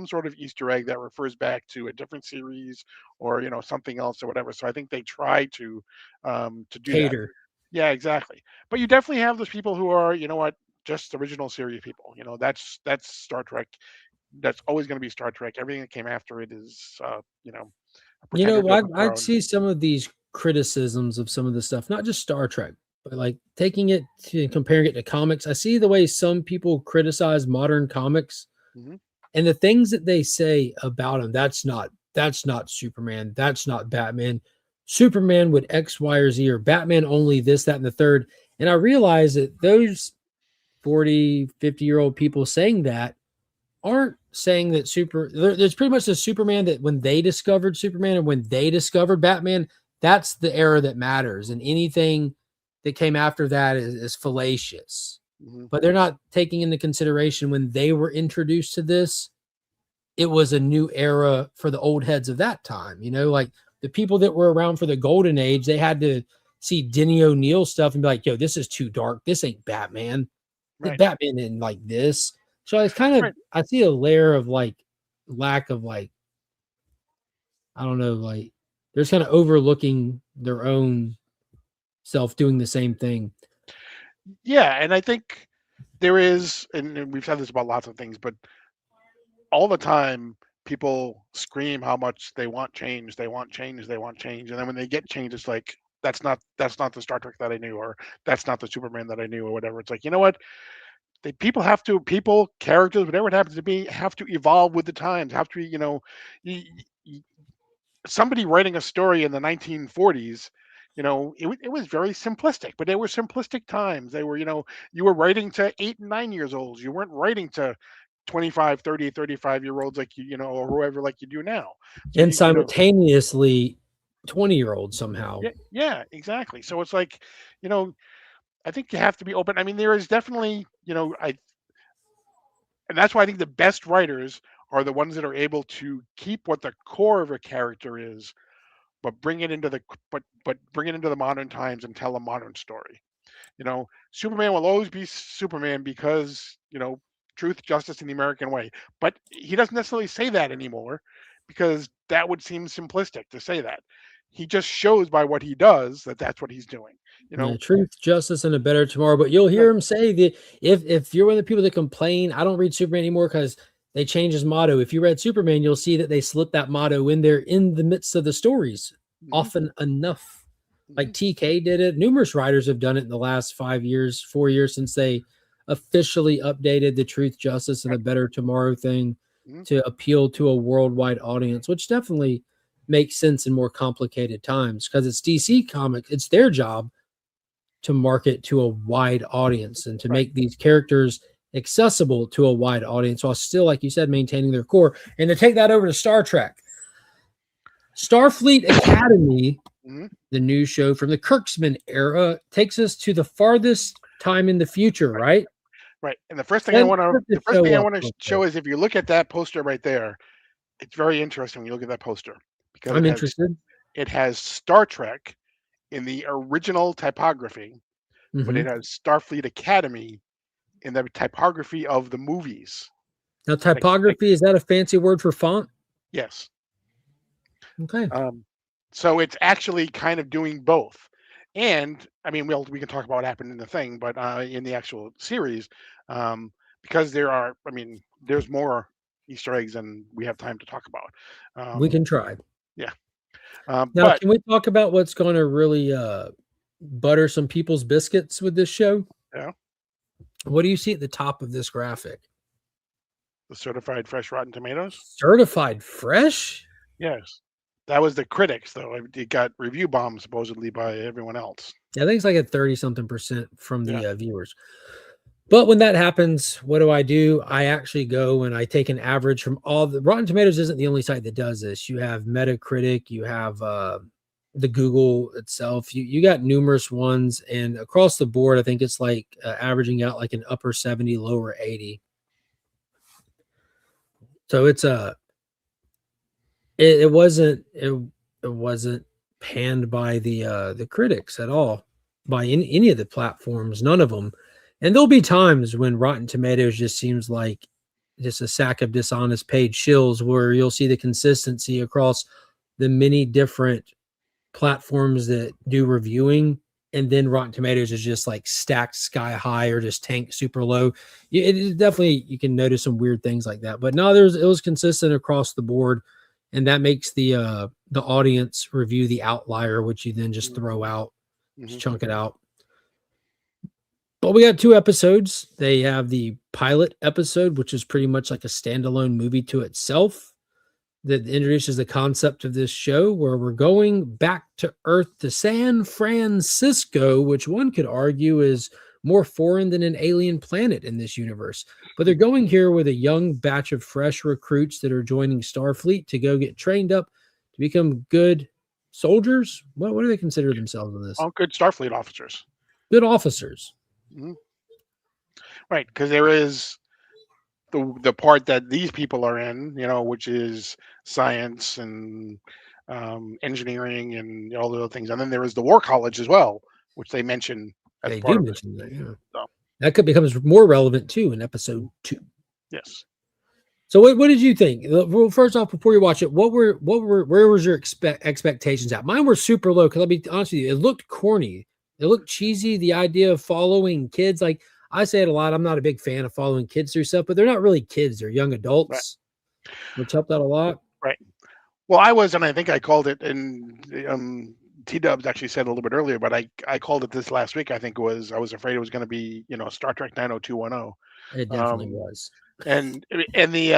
Speaker 4: sort of Easter egg that refers back to a different series or something else or whatever. So I think they try to do that.
Speaker 3: cater.
Speaker 4: Yeah, exactly. But you definitely have those people who are, just original series people. That's Star Trek. That's always going to be Star Trek. Everything that came after it is, a
Speaker 3: You
Speaker 4: pretender
Speaker 3: know,
Speaker 4: to the
Speaker 3: I'd
Speaker 4: throne.
Speaker 3: see some of these criticisms of some of the stuff, not just Star Trek, but like taking it to comparing it to comics. I see the way some people criticize modern comics
Speaker 4: Hmm.
Speaker 3: and the things that they say about him. That's not Superman. That's not Batman. Superman would X, Y, or Z, or Batman only this, that, and the third. And I realize that those 40, 50-year-old people saying that aren't saying that there's pretty much the Superman that when they discovered Superman and when they discovered Batman, that's the era that matters. And anything that came after that is fallacious.
Speaker 4: Hmm.
Speaker 3: But they're not taking into consideration when they were introduced to this, it was a new era for the old heads of that time. Like the people that were around for the golden age, they had to see Denny O'Neil stuff and be like, yo, this is too dark. This ain't Batman. The
Speaker 4: Right.
Speaker 3: Batman isn't like this. So it's kind of,
Speaker 4: Right.
Speaker 3: I see a layer of like lack of like, I don't know, like they're just kind of overlooking their own self doing the same thing.
Speaker 4: Yeah, and I think there is, and we've said this about lots of things, but all the time people scream how much they want change, they want change, they want change, and then when they get change, it's like that's not the Star Trek that I knew, or that's not the Superman that I knew, or whatever. It's like, you know what? Characters, whatever it happens to be, have to evolve with the times. Have to, y- y- somebody writing a story in the 1940s. It was very simplistic, but they were simplistic times. They were, you were writing to 8 and 9 years olds. You weren't writing to 25, 30, 35 year olds like or whoever like you do now. So
Speaker 3: And simultaneously 20-year-old somehow.
Speaker 4: yeah, yeah, exactly. So it's like, you know, I think you have to be open. I mean, there is definitely, and that's why I think the best writers are the ones that are able to keep what the core of a character is, but bring it into the modern times and tell a modern story. Superman will always be Superman because, truth, justice, and the American way. But he doesn't necessarily say that anymore because that would seem simplistic to say that. He just shows by what he does that that's what he's doing.
Speaker 3: Yeah, truth, justice, and a better tomorrow. But you'll hear
Speaker 4: Right.
Speaker 3: him say that if you're one of the people that complain, I don't read Superman anymore because they changed his motto. If you read Superman, you'll see that they slip that motto in there in the midst of the stories
Speaker 4: Hmm.
Speaker 3: often enough.
Speaker 4: Hmm.
Speaker 3: Like TK did it. Numerous writers have done it in the last 5 years, 4 years since they officially updated the truth, justice, and a better tomorrow thing
Speaker 4: Hmm.
Speaker 3: to appeal to a worldwide audience, which definitely makes sense in more complicated times because it's DC Comics. It's their job to market to a wide audience and to
Speaker 4: Right.
Speaker 3: make these characters accessible to a wide audience while still, like you said, maintaining their core. And to take that over to Star Trek, Starfleet Academy, the new show from the Kirksman era, takes us to the farthest time in the future, right?
Speaker 4: Right. And the first thing I want to show is if you look at that poster right there, it's very interesting when you look at that poster because
Speaker 3: I'm interested.
Speaker 4: It has Star Trek in the original typography, but it has Starfleet Academy in the typography of the movies.
Speaker 3: Now, typography, is that a fancy word for font?
Speaker 4: Yes.
Speaker 3: Okay.
Speaker 4: So it's actually kind of doing both. And I mean, we can talk about what happened in the thing, but in the actual series, because there's more Easter eggs than we have time to talk about.
Speaker 3: We can try.
Speaker 4: Yeah.
Speaker 3: Now, can we talk about what's going to really butter some people's biscuits with this show?
Speaker 4: Yeah.
Speaker 3: What do you see at the top of this graphic?
Speaker 4: The certified fresh Rotten Tomatoes.
Speaker 3: Certified fresh?
Speaker 4: Yes. That was the critics, though. It got review bombed supposedly by everyone else.
Speaker 3: Yeah, I think it's like at 30-something% from the viewers. But when that happens, what do? I actually go and I take an average from all the Rotten Tomatoes isn't the only site that does this. You have Metacritic, you have the Google itself. You got numerous ones, and across the board, I think it's like averaging out like an upper 70, lower 80. So it's it wasn't panned by the critics at all, by any of the platforms, none of them. And there'll be times when Rotten Tomatoes just seems like just a sack of dishonest paid shills, where you'll see the consistency across the many different platforms that do reviewing, and then Rotten Tomatoes is just like stacked sky high or just tanked super low. It definitely, you can notice some weird things like that. But no, it was consistent across the board, and that makes the audience review the outlier, which you then just throw out, just chunk it out. But we got 2 episodes. They have the pilot episode, which is pretty much like a standalone movie to itself, that introduces the concept of this show, where we're going back to Earth, to San Francisco, which one could argue is more foreign than an alien planet in this universe. But they're going here with a young batch of fresh recruits that are joining Starfleet to go get trained up to become good soldiers. What do they consider themselves in this?
Speaker 4: Oh, good Starfleet officers.
Speaker 3: Good officers.
Speaker 4: Mm-hmm. Right, because there is the part that these people are in, which is science and engineering and all the other things, and then there is the War College as well, which they mention as part of
Speaker 3: mention that. Yeah. So. That could become more relevant too in episode 2.
Speaker 4: Yes.
Speaker 3: So what did you think? Well, first off, before you watch it, where was your expectations at? Mine were super low, because I'll be honest with you, it looked corny. It looked cheesy. The idea of following kids, like I say it a lot, I'm not a big fan of following kids through stuff, but they're not really kids. They're young adults, which helped out a lot.
Speaker 4: Right. Well, I was, and I think I called it, and T-Dubs actually said a little bit earlier, but I called it this last week. I think I was afraid it was going to be, Star Trek 90210.
Speaker 3: It definitely was.
Speaker 4: And the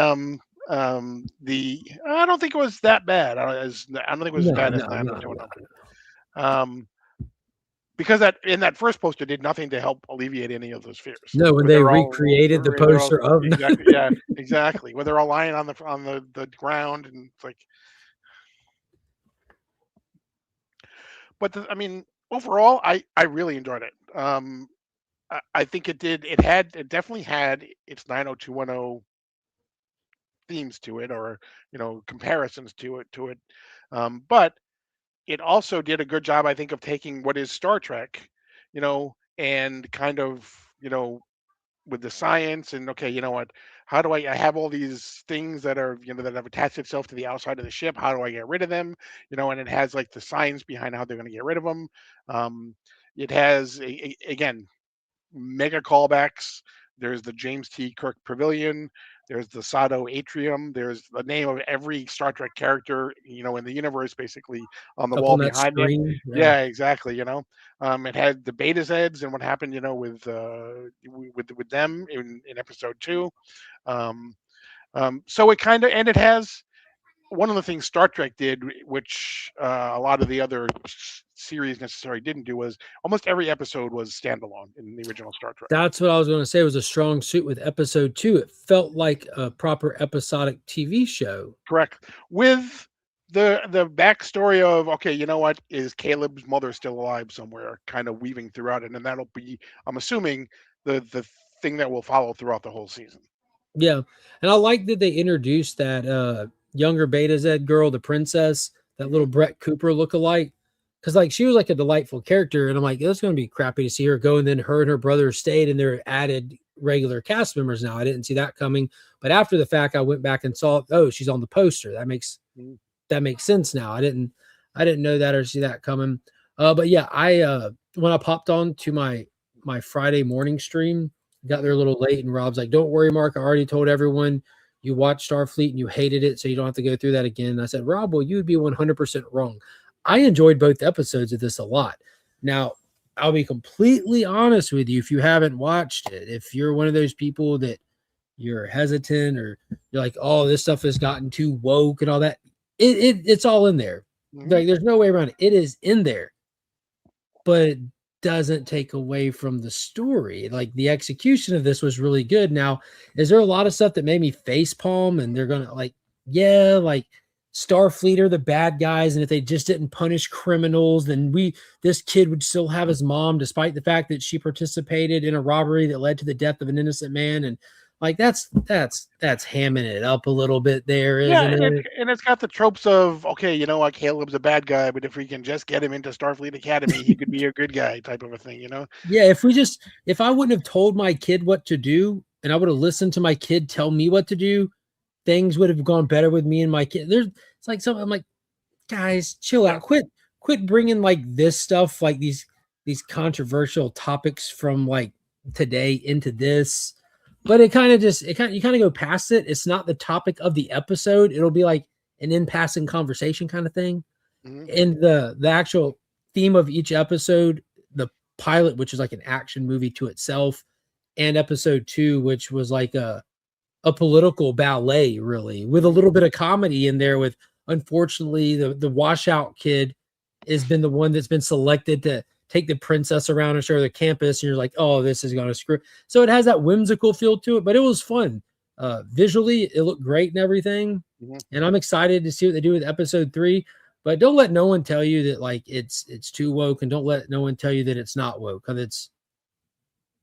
Speaker 4: I don't think it was that bad. I don't think it was as bad as 90210. Because in that first poster did nothing to help alleviate any of those fears.
Speaker 3: No, when they recreated the poster of
Speaker 4: exactly, yeah, exactly. When they're all lying on the ground, and it's like. But overall, I really enjoyed it. I think it did. It definitely had its 90210 themes to it, or comparisons to it. But it also did a good job, I think, of taking what is Star Trek, and kind of, with the science, and okay, what? How do I have all these things that are, that have attached itself to the outside of the ship? How do I get rid of them? And it has like the science behind how they're going to get rid of them. It has again, mega callbacks. There's the James T. Kirk Pavilion. There's the Sado Atrium. There's the name of every Star Trek character, in the universe, basically on the wall behind it. Yeah, exactly. It had the Beta Zeds and what happened, with them in episode 2. So it kind of, and it has one of the things Star Trek did, which a lot of the other series necessarily didn't do was almost every episode was standalone in the original Star Trek.
Speaker 3: That's what I was going to say. It was a strong suit with episode 2. It felt like a proper episodic TV show.
Speaker 4: Correct. With the backstory of, okay, you know what, is Caleb's mother still alive somewhere, kind of weaving throughout it, and that'll be, I'm assuming, the thing that will follow throughout the whole season.
Speaker 3: Yeah. And I like that they introduced that younger Beta Z girl, the princess, that little Brett Cooper lookalike. Because like she was like a delightful character, and I'm like, it's going to be crappy to see her go. And then her and her brother stayed, and they're added regular cast members now. I didn't see that coming, but after the fact, I went back and saw, oh, she's on the poster. That makes sense now. I didn't know that or see that coming. But yeah, I when I popped on to my Friday morning stream, got there a little late, and Rob's like, "Don't worry, Mark. I already told everyone you watched Starfleet and you hated it, so you don't have to go through that again." And I said, "Rob, well, you would be 100% wrong. I enjoyed both episodes of this a lot. Now, I'll be completely honest with you. If you haven't watched it, if you're one of those people that you're hesitant or you're like, oh, this stuff has gotten too woke and all that, it's all in there. Like, there's no way around it. It is in there, but it doesn't take away from the story. Like, the execution of this was really good. Now, is there a lot of stuff that made me face palm and they're gonna like, yeah, like Starfleet are the bad guys, and if they just didn't punish criminals, then this kid would still have his mom, despite the fact that she participated in a robbery that led to the death of an innocent man. And like that's hamming it up a little bit there, isn't it?
Speaker 4: And it's got the tropes of, okay, you know what, Caleb's a bad guy, but if we can just get him into Starfleet Academy, he could be a good guy, type of a thing, you know?
Speaker 3: Yeah, if I wouldn't have told my kid what to do, and I would have listened to my kid tell me what to do, things would have gone better with me and my kid. It's like something I'm like, guys, chill out. Quit bringing like this stuff, like these controversial topics from like today into this. But you kind of go past it. It's not the topic of the episode. It'll be like an in passing conversation kind of thing. And the actual theme of each episode, the pilot, which is like an action movie to itself, and episode 2, which was like a political ballet, really, with a little bit of comedy in there. With, unfortunately, the washout kid has been the one that's been selected to take the princess around and show her the campus, and you're like, oh, this is gonna screw. So it has that whimsical feel to it, but it was fun. Visually, it looked great and everything, and I'm excited to see what they do with episode 3. But don't let no one tell you that like it's too woke, and don't let no one tell you that it's not woke, because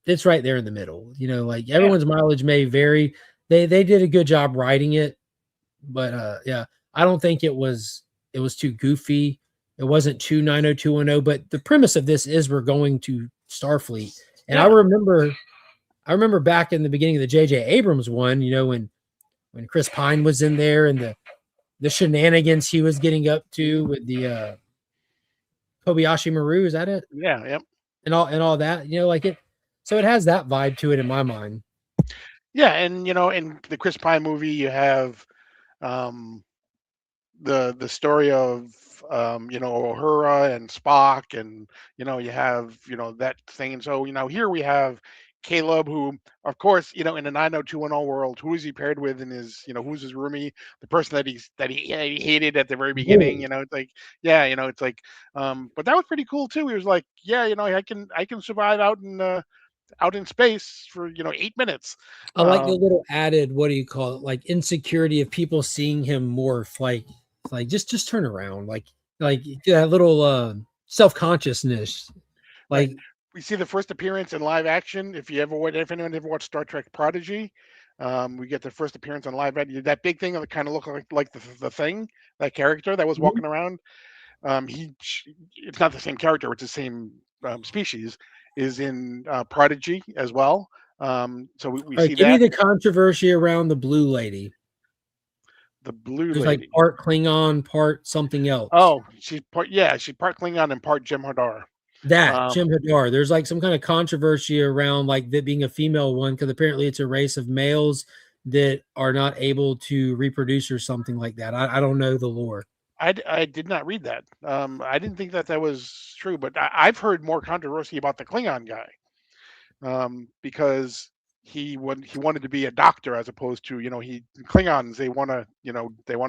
Speaker 3: it's right there in the middle. You know, like everyone's mileage may vary. They did a good job writing it, but yeah, I don't think it was too goofy. It wasn't too 90210, but the premise of this is we're going to Starfleet. And I remember back in the beginning of the J.J. Abrams one, you know, when Chris Pine was in there and the shenanigans he was getting up to with the Kobayashi Maru, is that it?
Speaker 4: Yeah, yep.
Speaker 3: And all that, you know, like it. So it has that vibe to it in my mind.
Speaker 4: Yeah, and you know, in the Chris Pine movie, you have the story of you know, Uhura and Spock, and you know, you have, you know, that thing. And so, you know, here we have Caleb, who, of course, you know, in the 90210 world, who is he paired with in his, you know, who's his roomie, the person that he hated at the very beginning. You know, it's like, yeah, you know, it's like, but that was pretty cool too. He was like, yeah, you know, I can survive out in space for, you know, 8 minutes.
Speaker 3: I like the little added, what do you call it, like insecurity of people seeing him morph, like just turn around, like that little self-consciousness. Like,
Speaker 4: right. We see the first appearance in live action. If anyone ever watched Star Trek Prodigy, we get the first appearance on live action. That big thing that kind of looked like the thing, that character that was walking around. It's not the same character; it's the same species. Is in Prodigy as well. So we see
Speaker 3: give
Speaker 4: that.
Speaker 3: me the controversy around the blue lady.
Speaker 4: The blue
Speaker 3: There's
Speaker 4: lady.
Speaker 3: like part Klingon, part something else.
Speaker 4: Oh, she's part Klingon and part Jem'Hadar.
Speaker 3: Jem'Hadar. There's like some kind of controversy around like that being a female one, because apparently it's a race of males that are not able to reproduce or something like that. I don't know the lore.
Speaker 4: I did not read that. I didn't think that was true, but I've heard more controversy about the Klingon guy, because he wanted to be a doctor as opposed to, Klingons, they want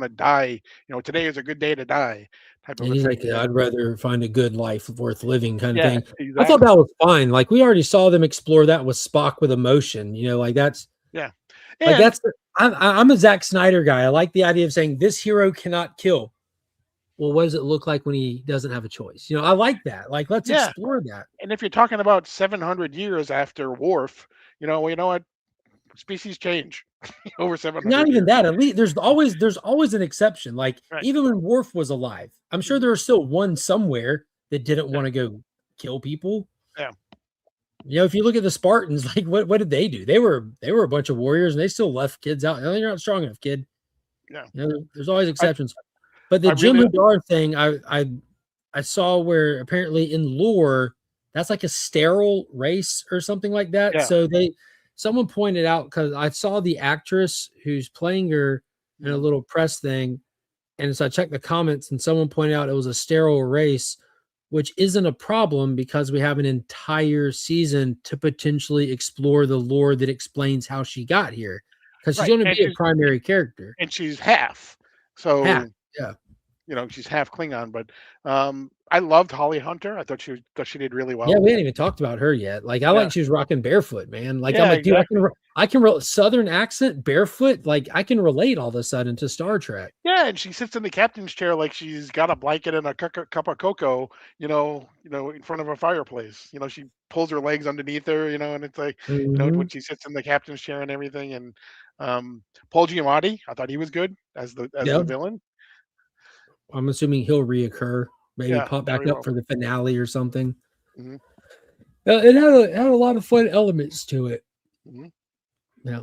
Speaker 4: to die, today is a good day to die type of
Speaker 3: And
Speaker 4: a
Speaker 3: he's
Speaker 4: thing.
Speaker 3: like, I'd rather find a good life worth living kind of
Speaker 4: Yeah,
Speaker 3: thing. I thought
Speaker 4: exactly.
Speaker 3: that was fine. Like we already saw them explore that with Spock with emotion, like that's
Speaker 4: Yeah.
Speaker 3: like
Speaker 4: And
Speaker 3: I'm a Zack Snyder guy. I like the idea of saying this hero cannot kill. Well, what does it look like when he doesn't have a choice? I like that. Like, let's
Speaker 4: yeah,
Speaker 3: explore that.
Speaker 4: and if you're talking about 700 years after Worf, you know what? Species change over
Speaker 3: Not
Speaker 4: 700
Speaker 3: even
Speaker 4: years.
Speaker 3: that. At least there's always an exception. Like
Speaker 4: Right.
Speaker 3: even when Worf was alive, I'm sure
Speaker 4: Mhm.
Speaker 3: there was still one somewhere that didn't
Speaker 4: Yeah.
Speaker 3: want to go kill people.
Speaker 4: Yeah.
Speaker 3: If you look at the Spartans, like what did they do? They were a bunch of warriors and they still left kids out. You're not strong enough, kid.
Speaker 4: Yeah.
Speaker 3: There's always
Speaker 4: I
Speaker 3: exceptions. But the
Speaker 4: I
Speaker 3: Jim
Speaker 4: really
Speaker 3: Hadar thing, I saw where apparently in lore that's like a sterile race or something like that.
Speaker 4: yeah.
Speaker 3: So someone pointed out because I saw the actress who's playing her in a
Speaker 4: Mhm.
Speaker 3: little press thing, and so I checked the comments and someone pointed out it was a sterile race, which isn't a problem because we have an entire season to potentially explore the lore that explains how she got here because she's
Speaker 4: Right.
Speaker 3: going to be a primary character.
Speaker 4: And she's half.
Speaker 3: Half,
Speaker 4: So,
Speaker 3: yeah.
Speaker 4: she's half Klingon, but I loved Holly Hunter. I thought she did really
Speaker 3: Yeah,
Speaker 4: well.
Speaker 3: we hadn't even talked about her yet. Like, I
Speaker 4: Yeah.
Speaker 3: like she was rocking barefoot, man. Like, I'm
Speaker 4: Yeah,
Speaker 3: like, dude,
Speaker 4: exactly.
Speaker 3: I can Southern accent, barefoot. Like, I can relate all of a sudden to Star Trek.
Speaker 4: Yeah, and she sits in the captain's chair like she's got a blanket and a cup of cocoa, in front of a fireplace. She pulls her legs underneath her, and it's like, when
Speaker 3: Mhm.
Speaker 4: she sits in the captain's chair and everything. And Paul Giamatti, I thought he was good as
Speaker 3: Yeah,
Speaker 4: the villain.
Speaker 3: I'm assuming he'll reoccur, maybe
Speaker 4: Yeah,
Speaker 3: pop back
Speaker 4: very
Speaker 3: up
Speaker 4: well.
Speaker 3: for the finale or something.
Speaker 4: Hmm.
Speaker 3: It had a lot of fun elements to it.
Speaker 4: Hmm.
Speaker 3: Yeah.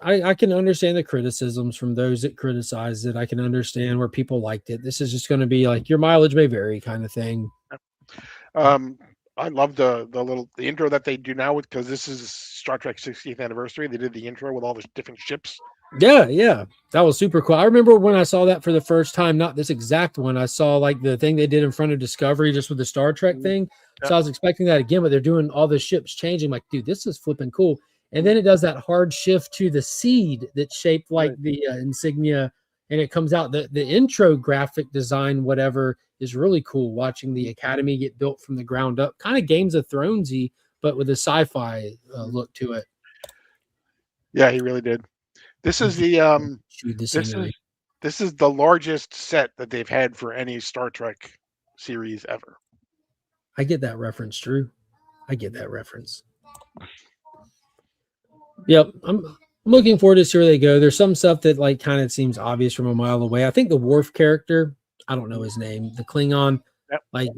Speaker 3: I can understand the criticisms from those that criticize it. I can understand where people liked it. This is just going to be like your mileage may vary kind of thing.
Speaker 4: I love the intro that they do now because this is Star Trek 60th anniversary. They did the intro with all the different ships.
Speaker 3: Yeah. That was super cool. I remember when I saw that for the first time, not this exact one. I saw like the thing they did in front of Discovery just with the Star Trek
Speaker 4: Mhm.
Speaker 3: thing.
Speaker 4: Yeah.
Speaker 3: So I was expecting that again, but they're doing all the ships changing. Like, dude, this is flipping cool. And then it does that hard shift to the seed that's shaped like
Speaker 4: Right.
Speaker 3: the insignia, and it comes out. The intro graphic design, whatever, is really cool. Watching the Academy get built from the ground up, kind of Games of Thronesy, but with a sci-fi look to it.
Speaker 4: Yeah, he really did. This is the
Speaker 3: Shoot the
Speaker 4: this
Speaker 3: scenery.
Speaker 4: is this is the largest set that they've had for any Star Trek series ever.
Speaker 3: I get that reference, Drew. I get that reference. Yep, I'm looking forward to see where they go. There's some stuff that like kind of seems obvious from a mile away. I think the Worf character, I don't know his name, the Klingon,
Speaker 4: Yep.
Speaker 3: like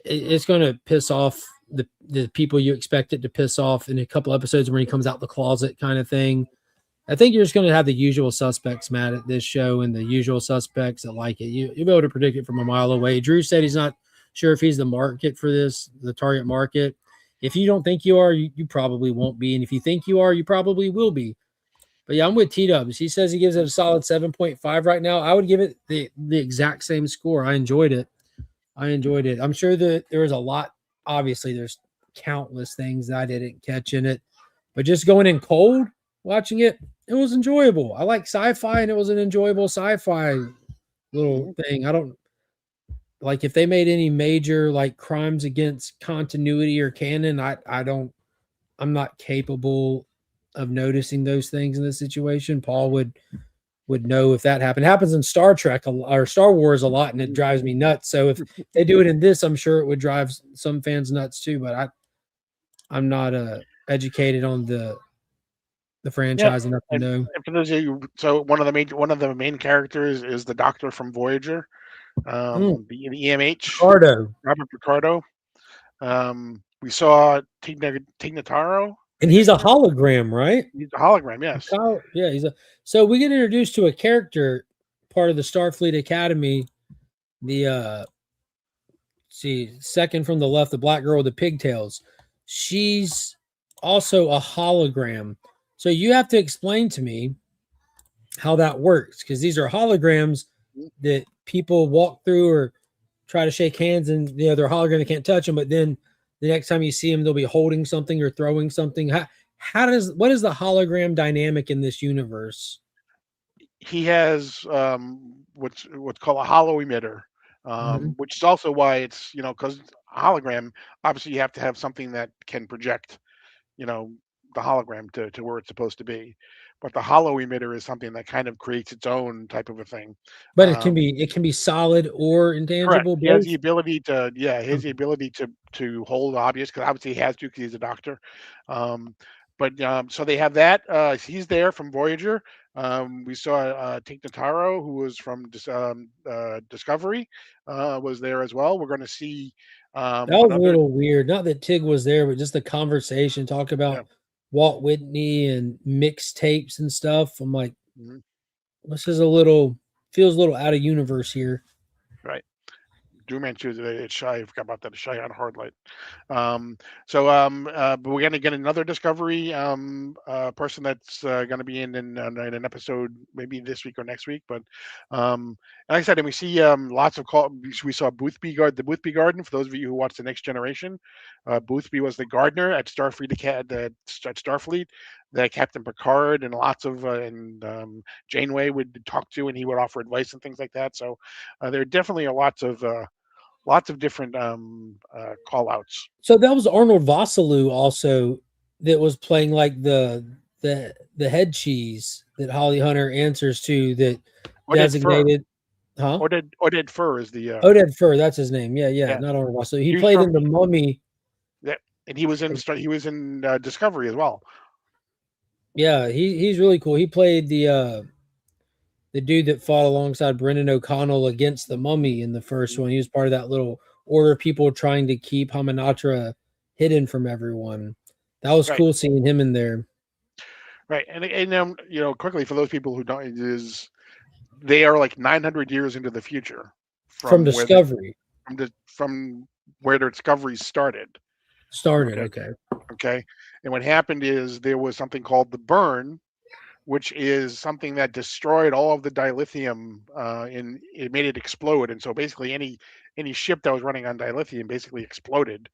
Speaker 3: it's going to piss off the people you expect it to piss off in a couple episodes when he comes out the closet kind of thing. I think you're just going to have the usual suspects mad at this show and the usual suspects that like it. You'll be able to predict it from a mile away. Drew said he's not sure if he's the market for this, the target market. If you don't think you are, you probably won't be. And if you think you are, you probably will be. But yeah, I'm with T-Dubs. He says he gives it a solid 7.5 right now. I would give it the exact same score. I enjoyed it. I'm sure that there was a lot. Obviously, there's countless things that I didn't catch in it. But just going in cold, watching it, it was enjoyable. I like sci-fi, and it was an enjoyable sci-fi little thing. I don't like if they made any major like crimes against continuity or canon. I'm not capable of noticing those things in this situation. Paul would know if that happened. It happens in Star Trek or Star Wars a lot, and it drives me nuts. So if they do it in this, I'm sure it would drive some fans nuts too. But I'm not educated on the
Speaker 4: Yeah,
Speaker 3: franchise enough to know.
Speaker 4: and for those of you, so one of the main characters is the Doctor from Voyager, the EMH,
Speaker 3: Ricardo.
Speaker 4: Robert Picardo. We saw Tignataro.
Speaker 3: And he's a hologram, right?
Speaker 4: He's a hologram, yes.
Speaker 3: Yeah, so we get introduced to a character, part of the Starfleet Academy. The second from the left, the black girl with the pigtails. She's also a hologram. So you have to explain to me how that works, because these are holograms that people walk through or try to shake hands, and they're hologram, they can't touch them, but then the next time you see them, they'll be holding something or throwing something. what is the hologram dynamic in this universe?
Speaker 4: He has what's called a hollow emitter,
Speaker 3: Mhm.
Speaker 4: which is also why it's because hologram, obviously you have to have something that can project you know the hologram to where it's supposed to be, but the hollow emitter is something that kind of creates its own type of a thing.
Speaker 3: But
Speaker 4: um,
Speaker 3: it can be solid or
Speaker 4: Correct.
Speaker 3: intangible,
Speaker 4: He has
Speaker 3: both.
Speaker 4: the ability to, yeah, he has the
Speaker 3: Okay.
Speaker 4: ability to hold objects because obviously he has to because he's a doctor. Um, but so they have that. He's there from Voyager. We saw Tig Notaro, who was from Discovery, was there as well. We're going to see
Speaker 3: That was a
Speaker 4: another.
Speaker 3: little weird. Not that Tig was there, but just the conversation, talk
Speaker 4: Yeah.
Speaker 3: about Walt Whitney and mixtapes and stuff. I'm like,
Speaker 4: Mhm.
Speaker 3: this is a little feels a little out of universe here.
Speaker 4: Right. Drew Manchu, it's shy. I forgot about that. It's shy on hard light. Um, but we're gonna get another Discovery person that's gonna be in an episode maybe this week or next week. But like I said, and we see lots of call. We saw the Boothby Garden. For those of you who watched the Next Generation, Boothby was the gardener at Starfleet at Starfleet that Captain Picard and lots of Janeway would talk to, and he would offer advice and things like that. So there definitely are lots of different call outs.
Speaker 3: So that was Arnold Vosloo also that was playing like the head cheese that Holly Hunter answers to that
Speaker 4: Oded Fur.
Speaker 3: designated, huh?
Speaker 4: Oded Fur is the
Speaker 3: Oded Fur, that's his name. Yeah, yeah,
Speaker 4: yeah.
Speaker 3: not Arnold Vosloo. He
Speaker 4: He was
Speaker 3: played
Speaker 4: from
Speaker 3: in the Mummy.
Speaker 4: yeah, and he was in Discovery as well.
Speaker 3: Yeah, he's really cool. He played the dude that fought alongside Brendan O'Connell against the Mummy in the first one. He was part of that little order of people trying to keep Hamanatra hidden from everyone. That was
Speaker 4: Right,
Speaker 3: cool seeing him in there
Speaker 4: right, and quickly for those people who don't is they are like 900 years into the future
Speaker 3: from
Speaker 4: from
Speaker 3: Discovery.
Speaker 4: from where their discoveries started.
Speaker 3: Started,
Speaker 4: Okay,
Speaker 3: okay.
Speaker 4: okay, and what happened is there was something called the burn, which is something that destroyed all of the dilithium in it made it explode, and so basically any ship that was running on dilithium basically exploded.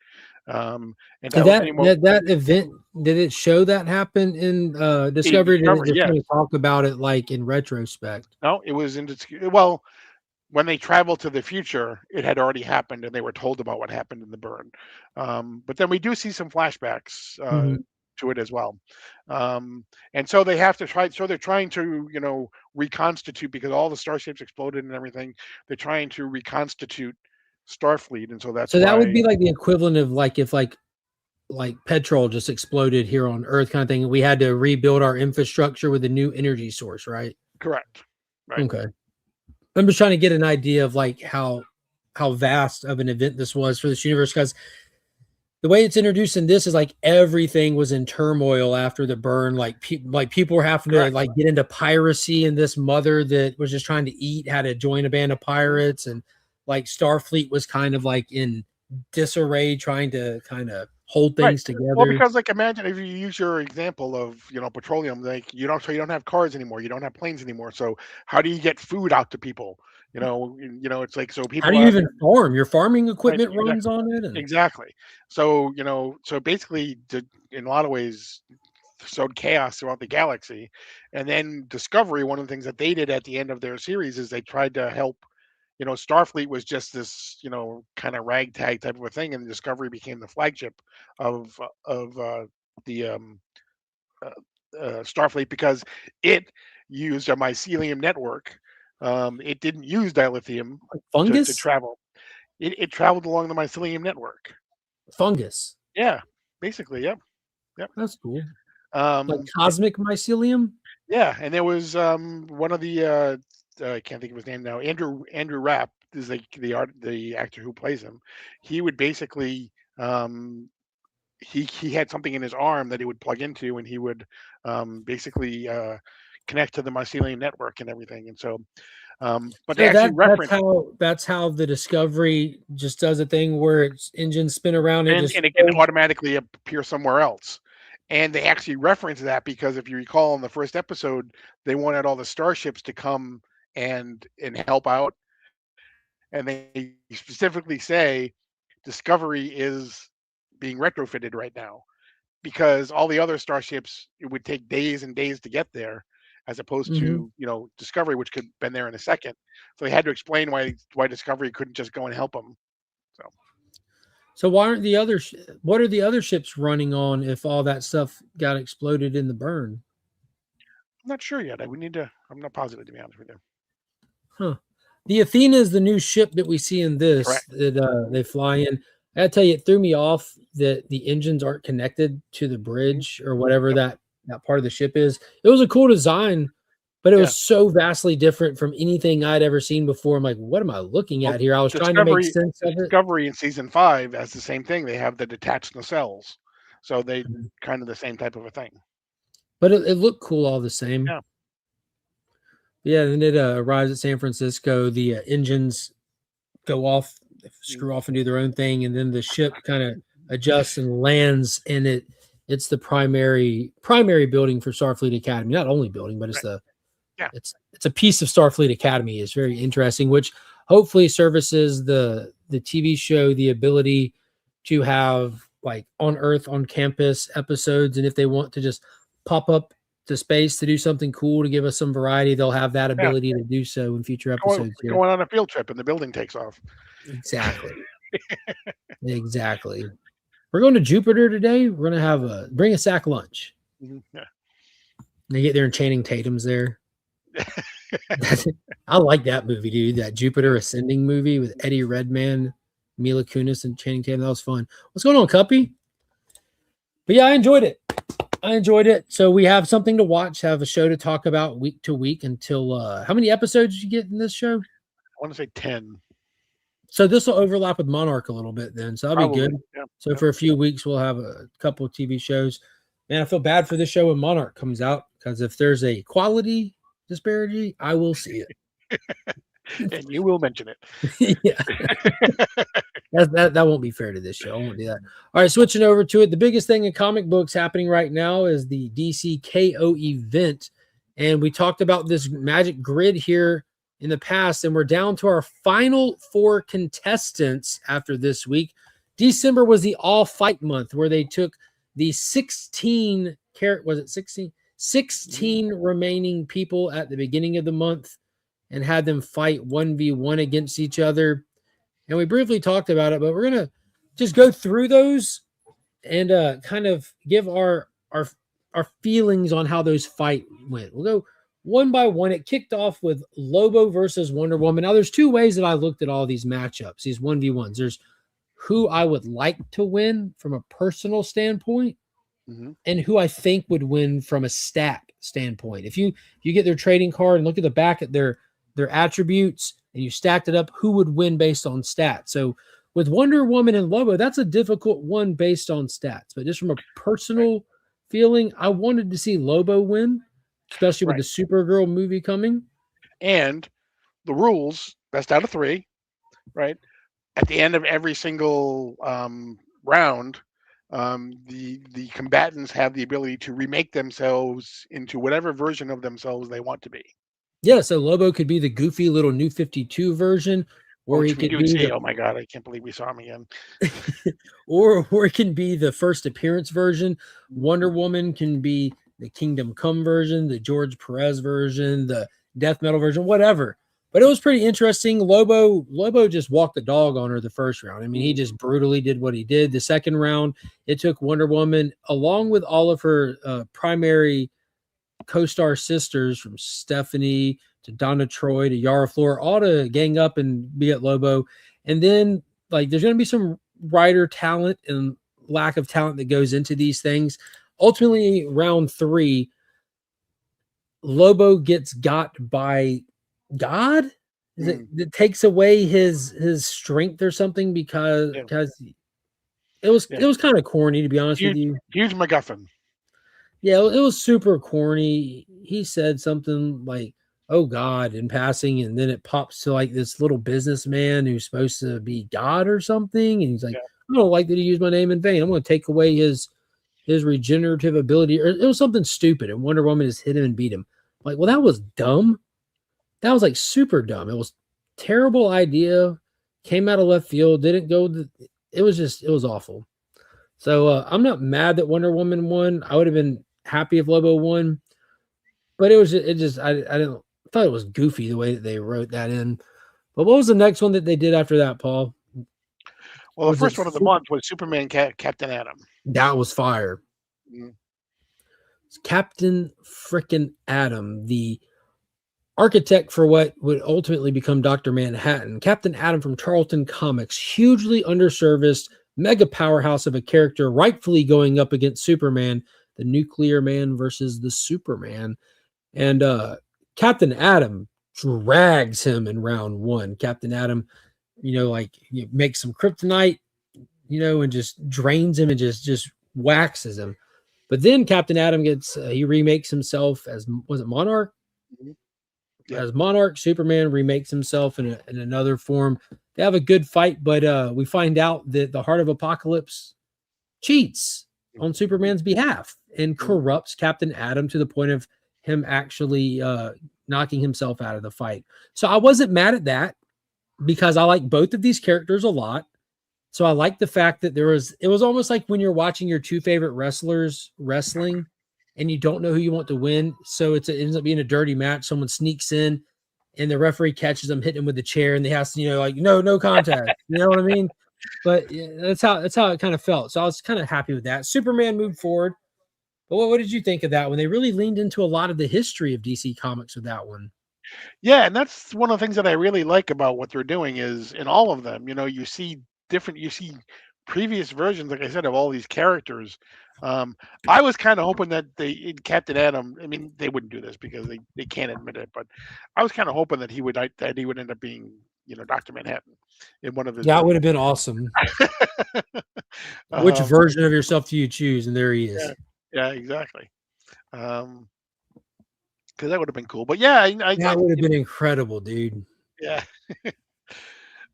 Speaker 4: And
Speaker 3: Did
Speaker 4: that wasn't anymore
Speaker 3: that event, did it show that happen in
Speaker 4: in
Speaker 3: Discovery? Or did it
Speaker 4: Discovery.
Speaker 3: just
Speaker 4: Yes,
Speaker 3: kind of talk about it like in retrospect?
Speaker 4: no, it was in well, when they traveled to the future, it had already happened, and they were told about what happened in the burn. But then we do see some flashbacks
Speaker 3: Mhm.
Speaker 4: to it as well, and so they have to try. So they're trying to, reconstitute because all the starships exploded and everything. They're trying to reconstitute Starfleet, and so that's
Speaker 3: So that would
Speaker 4: why.
Speaker 3: be like the equivalent of like if like petrol just exploded here on Earth kind of thing. We had to rebuild our infrastructure with a new energy source, right?
Speaker 4: Correct. Right.
Speaker 3: Okay. I'm just trying to get an idea of like how vast of an event this was for this universe because the way it's introduced in this is like everything was in turmoil after the burn. Like people were having to
Speaker 4: Correct.
Speaker 3: like get into piracy, and this mother that was just trying to eat had to join a band of
Speaker 4: Mhm.
Speaker 3: pirates, and like Starfleet was kind of like in disarray, trying to kind of hold
Speaker 4: Right.
Speaker 3: things
Speaker 4: Well,
Speaker 3: together.
Speaker 4: because like imagine if you use your example of petroleum, like you don't have cars anymore, you don't have planes anymore. So how do you get food out to people? It's like so
Speaker 3: How do
Speaker 4: people
Speaker 3: you
Speaker 4: have
Speaker 3: even
Speaker 4: to.
Speaker 3: farm? Your farming
Speaker 4: Right,
Speaker 3: equipment runs
Speaker 4: exactly,
Speaker 3: on it, and
Speaker 4: exactly. So so basically, in a lot of ways, sowed chaos throughout the galaxy, and then Discovery. One of the things that they did at the end of their series is they tried to help. Starfleet was just this, kind of ragtag type of a thing, and Discovery became the flagship of the uh, Starfleet because it used a mycelium network. It didn't use dilithium to
Speaker 3: fungus,
Speaker 4: travel. It traveled along the mycelium network.
Speaker 3: fungus.
Speaker 4: Yeah, basically. Yep. Yep.
Speaker 3: That's cool. Like
Speaker 4: Um, it-
Speaker 3: cosmic mycelium.
Speaker 4: yeah, and there was one of the I can't think of his name now. Andrew Rapp is the actor who plays him. He would basically he had something in his arm that he would plug into, and he would basically connect to the mycelium network and everything. And so, but they
Speaker 3: So
Speaker 4: actually reference
Speaker 3: that's how the Discovery just does a thing where its engines spin around. It just
Speaker 4: and it can automatically appear somewhere else. And they actually reference that because if you recall in the first episode, they wanted all the starships to come and help out, and they specifically say Discovery is being retrofitted right now. because all the other starships, it would take days and days to get there, as opposed
Speaker 3: Mhm.
Speaker 4: to Discovery, which could have been there in a second. So they had to explain why Discovery couldn't just go and help them.
Speaker 3: So why aren't the other? What are the other ships running on if all that stuff got exploded in the burn?
Speaker 4: I'm not sure yet. We need to. I'm not positive, to be honest with you.
Speaker 3: Huh. The Athena is the new ship that we see in this
Speaker 4: Correct.
Speaker 3: that they fly in. I gotta tell you, it threw me off that the engines aren't connected to the
Speaker 4: Mhm.
Speaker 3: bridge or whatever
Speaker 4: Yep.
Speaker 3: that part of the ship is. It was a cool design, but it
Speaker 4: Yeah.
Speaker 3: was so vastly different from anything I'd ever seen before. I'm like, what am I looking
Speaker 4: Well,
Speaker 3: at here? I was trying to make
Speaker 4: Discovery
Speaker 3: sense of it.
Speaker 4: Discovery in season 5 has the same thing. They have the detached nacelles, so they
Speaker 3: Mhm.
Speaker 4: kind of the same type of a thing.
Speaker 3: But it looked cool all the same.
Speaker 4: Yeah.
Speaker 3: Yeah, and it arrives at San Francisco. The engines go off, screw off and do their own thing, and then the ship kind of adjusts and lands, and it's the primary building for Starfleet Academy. Not only building, but it's
Speaker 4: Right.
Speaker 3: the
Speaker 4: Yeah.
Speaker 3: it's a piece of Starfleet Academy. It's very interesting, which hopefully services the TV show the ability to have like on Earth on campus episodes, and if they want to just pop up to space to do something cool to give us some variety, they'll have that
Speaker 4: Yeah.
Speaker 3: ability to do so in future
Speaker 4: Going
Speaker 3: episodes here.
Speaker 4: going on a field trip and the building takes off.
Speaker 3: Exactly. Exactly. We're going to Jupiter today. We're gonna have a bring a sack lunch.
Speaker 4: Yeah.
Speaker 3: They get there and Channing Tatum's there. I like that movie, dude. That Jupiter Ascending movie with Eddie Redmayne, Mila Kunis, and Channing Tatum. That was fun. What's going on, Cuppy? But yeah, I enjoyed it. So we have something to watch, have a show to talk about week to week until how many episodes did you get in this show?
Speaker 4: I want to say 10.
Speaker 3: So this will overlap with Monarch a little bit then. So that'll be
Speaker 4: Probably.
Speaker 3: good.
Speaker 4: Yeah.
Speaker 3: So for a few weeks, we'll have a couple of TV shows. Man, I feel bad for this show when Monarch comes out because if there's a quality disparity, I will see it.
Speaker 4: And you will mention it.
Speaker 3: Yeah. That won't be fair to this show. I won't do that. All right, switching over to it. The biggest thing in comic books happening right now is the DC KO event. And we talked about this magic grid here in the past, and we're down to our final 4 contestants after this week. December was the all fight month where they took the 16 remaining people at the beginning of the month and had them fight 1v1 against each other. And we briefly talked about it, but we're going to just go through those and kind of give our feelings on how those fight went. We'll go one by one. It kicked off with Lobo versus Wonder Woman. Now, there's 2 ways that I looked at all these matchups, these 1v1s. There's who I would like to win from a personal standpoint and who I think would win from a stat standpoint. If you get their trading card and look at the back at their attributes and you stacked it up, who would win based on stats? So with Wonder Woman and Lobo, that's a difficult one based on stats. But just from a personal feeling, I wanted to see Lobo win, especially with the Supergirl movie coming.
Speaker 4: And the rules, best out of 3, right? At the end of every single round, the combatants have the ability to remake themselves into whatever version of themselves they want to be.
Speaker 3: Yeah, so Lobo could be the goofy little New 52 version, or he could be
Speaker 4: oh my god, I can't believe we saw him again.
Speaker 3: or it can be the first appearance version. Wonder Woman can be the Kingdom Come version, the George Perez version, the death metal version, whatever. But it was pretty interesting. Lobo just walked the dog on her the first round. I mean, he just brutally did what he did. The second round, it took Wonder Woman, along with all of her primary co-star sisters, from Stephanie to Donna Troy to Yara Flor, all to gang up and be at Lobo. And then there's going to be some writer talent and lack of talent that goes into these things. Ultimately, round 3, Lobo gets got by God. It takes away his strength or something because it was kind of corny, to be honest with you.
Speaker 4: Huge MacGuffin.
Speaker 3: Yeah, it was super corny. He said something like, "Oh God," in passing, and then it pops to this little businessman who's supposed to be God or something, and he's like, "I don't like that he used my name in vain. I'm going to take away his regenerative ability." Or it was something stupid, and Wonder Woman just hit him and beat him. Like, well, that was dumb. That was super dumb. It was terrible idea. Came out of left field. Didn't go. It was awful. So I'm not mad that Wonder Woman won. I would have been happy if Lobo won, but I didn't I thought it was goofy the way that they wrote that in. But what was the next one that they did after that, Paul?
Speaker 4: Well, the
Speaker 3: Was it
Speaker 4: first one of the month was Superman Captain Atom.
Speaker 3: that was fire.
Speaker 4: Mm.
Speaker 3: Captain frickin' Atom, the architect for what would ultimately become Dr. Manhattan. Captain Atom from Charlton Comics, hugely underserviced, mega powerhouse of a character, rightfully going up against Superman, the nuclear man versus the Superman. And Captain Atom drags him in round one. Captain Atom, like makes some kryptonite, and just drains him and just waxes him. But then Captain Atom he remakes himself as, was it Monarch?
Speaker 4: Mm-hmm. Yep.
Speaker 3: As Monarch, Superman remakes himself in another form. They have a good fight, but we find out that the Heart of Apocalypse cheats on Superman's behalf and corrupts Captain Atom to the point of him actually knocking himself out of the fight. So I wasn't mad at that because I like both of these characters a lot. So I like the fact that it was almost like when you're watching your two favorite wrestlers wrestling and you don't know who you want to win. So it ends up being a dirty match. Someone sneaks in and the referee catches them, hitting him with the chair, and they have to, no contact. You know what I mean? But yeah, that's how it kind of felt. So I was kind of happy with that. Superman moved forward. But what did you think of that when they really leaned into a lot of the history of DC Comics with that one?
Speaker 4: Yeah, and that's one of the things that I really like about what they're doing is in all of them, you see previous versions, like I said, of all these characters. I was kind of hoping that in Captain Atom, I mean, they wouldn't do this because they can't admit it, but I was kind of hoping that he would end up being, Dr. Manhattan in one of his.
Speaker 3: That would have been awesome. Which version of yourself do you choose? And there he is.
Speaker 4: Yeah, exactly. Because that would have been cool. But yeah,
Speaker 3: that would have been incredible, dude.
Speaker 4: Yeah.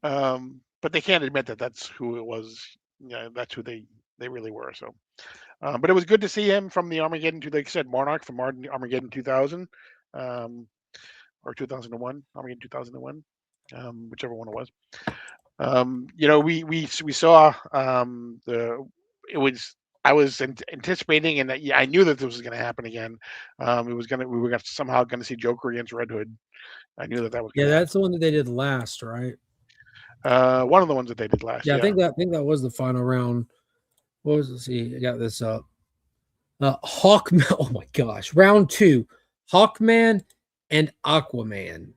Speaker 4: But they can't admit that that's who it was. Yeah, that's who they really were. So, but it was good to see him from the Armageddon to, like I said, Monarch from Armageddon 2000, or 2001, Armageddon 2001, whichever one it was. We saw I was anticipating, and I knew that this was going to happen again. We were somehow going to see Joker against Red Hood. I knew that was.
Speaker 3: Yeah, that's the one that they did last, right?
Speaker 4: One of the ones that they did last.
Speaker 3: Yeah, I think that was the final round. What was it? See, I got this up. Hawkman. Oh my gosh, round 2, Hawkman and Aquaman.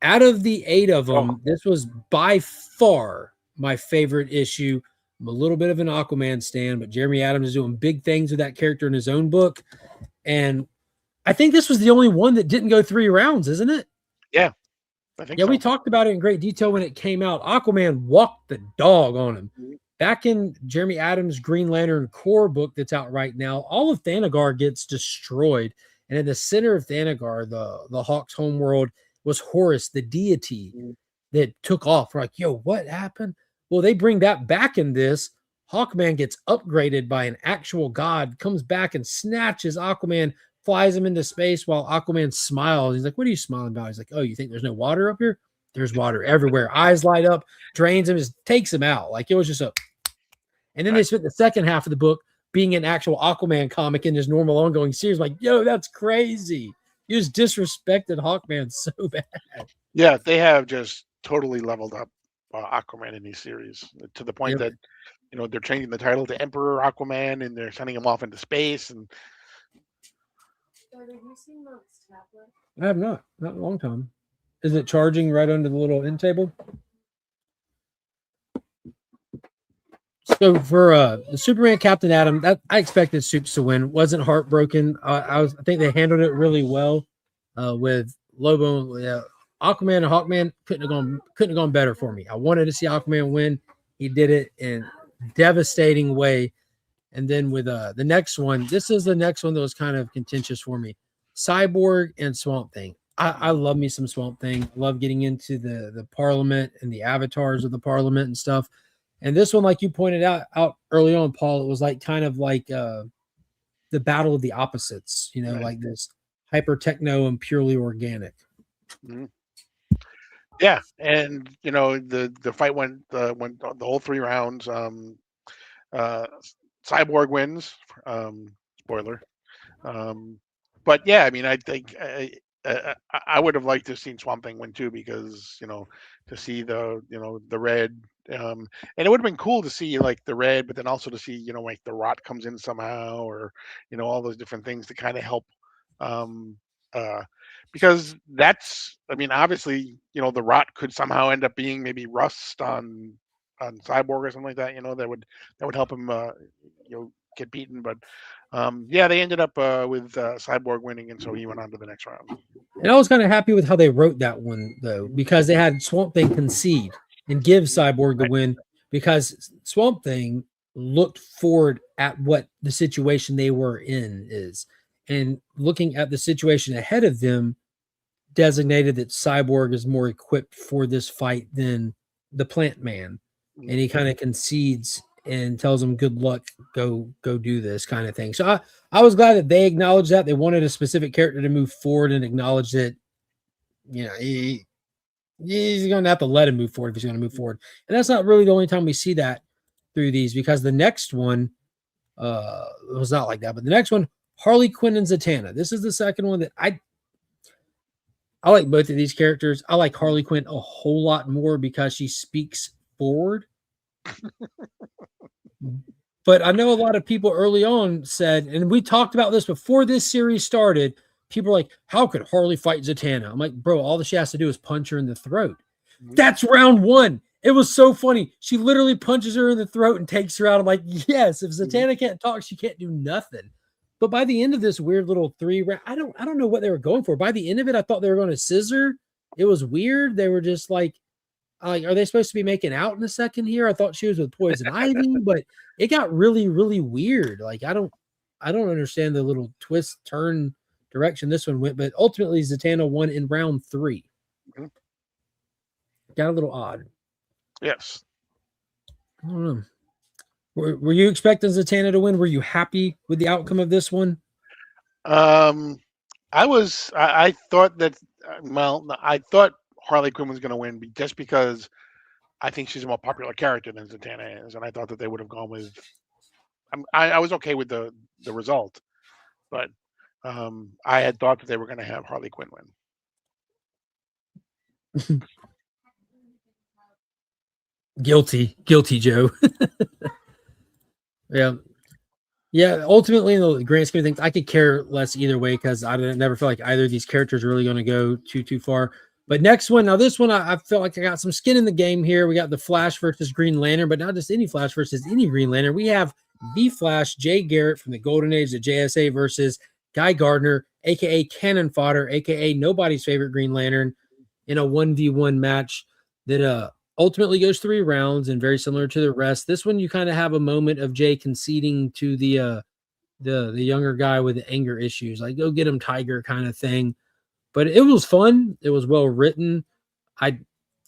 Speaker 3: Out of the 8 of them, this was by far my favorite issue. I'm a little bit of an Aquaman stan, but Jeremy Adams is doing big things with that character in his own book. And I think this was the only one that didn't go 3 rounds, isn't it?
Speaker 4: Yeah. I think so.
Speaker 3: We talked about it in great detail when it came out. Aquaman walked the dog on him. Mm-hmm. Back in Jeremy Adams' Green Lantern Corps book that's out right now, all of Thanagar gets destroyed. And in the center of Thanagar, the Hawk's homeworld, was Horus, the deity that took off. We're like, yo, what happened? Well, they bring that back in this. Hawkman gets upgraded by an actual god, comes back and snatches Aquaman, flies him into space while Aquaman smiles. He's like, what are you smiling about? He's like, oh, you think there's no water up here? There's water everywhere. Eyes light up, drains him, just takes him out. Like it was just and then they spent the second half of the book being an actual Aquaman comic in his normal ongoing series. Like, yo, that's crazy. You just disrespected Hawkman so bad.
Speaker 4: Yeah, they have just totally leveled up Aquaman in these series to the point that they're changing the title to Emperor Aquaman, and they're sending him off into space. And
Speaker 3: I have not a long time. Is it charging right under the little end table? So for the Superman Captain Atom, I expected Supes to win. Wasn't heartbroken. I think they handled it really well with Lobo. Aquaman and Hawkman couldn't have gone better for me. I wanted to see Aquaman win. He did it in a devastating way. And then with the next one, this is the next one that was kind of contentious for me. Cyborg and Swamp Thing. I love me some Swamp Thing. I love getting into the Parliament and the avatars of the Parliament and stuff. And this one, like you pointed out early on, Paul, it was like kind of like the battle of the opposites, right. Like this hyper techno and purely organic.
Speaker 4: Mm-hmm. Yeah, and the fight went the whole 3 rounds. Cyborg wins. Spoiler. But yeah, I mean, I think I would have liked to have seen Swamp Thing win too, because to see the the red, and it would have been cool to see like the red, but then also to see like the rot comes in somehow, or all those different things to kind of help, um, uh, because that's, I mean, obviously the rot could somehow end up being maybe rust on Cyborg or something like that, that would help him get beaten, but yeah, they ended up with Cyborg winning, and so he went on to the next round.
Speaker 3: And I was kind of happy with how they wrote that one, though, because they had Swamp Thing concede and give Cyborg the win, because Swamp Thing looked forward at what the situation they were in is, and looking at the situation ahead of them, designated that Cyborg is more equipped for this fight than the Plant Man, and he kind of concedes and tells him good luck, go do this kind of thing. So I was glad that they acknowledged that. They wanted a specific character to move forward and acknowledge that he's going to have to let him move forward if he's going to move forward. And that's not really the only time we see that through these, because the next one was not like that, but the next one, Harley Quinn and Zatanna. This is the second one that I like both of these characters. I like Harley Quinn a whole lot more because she speaks forward. But I know a lot of people early on said, and we talked about this before this series started, people are like, how could Harley fight Zatanna? I'm like, bro, all she has to do is punch her in the throat. That's round one. It was so funny. She literally punches her in the throat and takes her out. I'm like, yes, if Zatanna can't talk, she can't do nothing. But by the end of this weird little 3 round, I don't know what they were going for. By the end of it, I thought they were going to scissor. It was weird. They were just like, are they supposed to be making out in a second here? I thought she was with Poison Ivy, but it got really, really weird. Like, I don't understand the little twist, turn direction this one went, but ultimately Zatanna won in round 3. Got a little odd.
Speaker 4: Yes.
Speaker 3: I don't know. Were you expecting Zatanna to win? Were you happy with the outcome of this one?
Speaker 4: I thought that, I thought Harley Quinn was going to win just because I think she's a more popular character than Zatanna is, and I thought that they would have gone with. I was okay with the result, but I had thought that they were going to have Harley Quinn win.
Speaker 3: Guilty, Joe. Yeah. Ultimately, in the grand scheme of things, I could care less either way, because I never feel like either of these characters are really going to go too far. But next one, now this one, I felt like I got some skin in the game here. We got the Flash versus Green Lantern, but not just any Flash versus any Green Lantern. We have the Flash, Jay Garrett from the Golden Age of JSA versus Guy Gardner, aka Cannon Fodder, aka nobody's favorite Green Lantern, in a 1v1 match that ultimately goes 3 rounds, and very similar to the rest. This one, you kind of have a moment of Jay conceding to the younger guy with the anger issues, like, go get him, Tiger, kind of thing. But it was fun. It was well written. I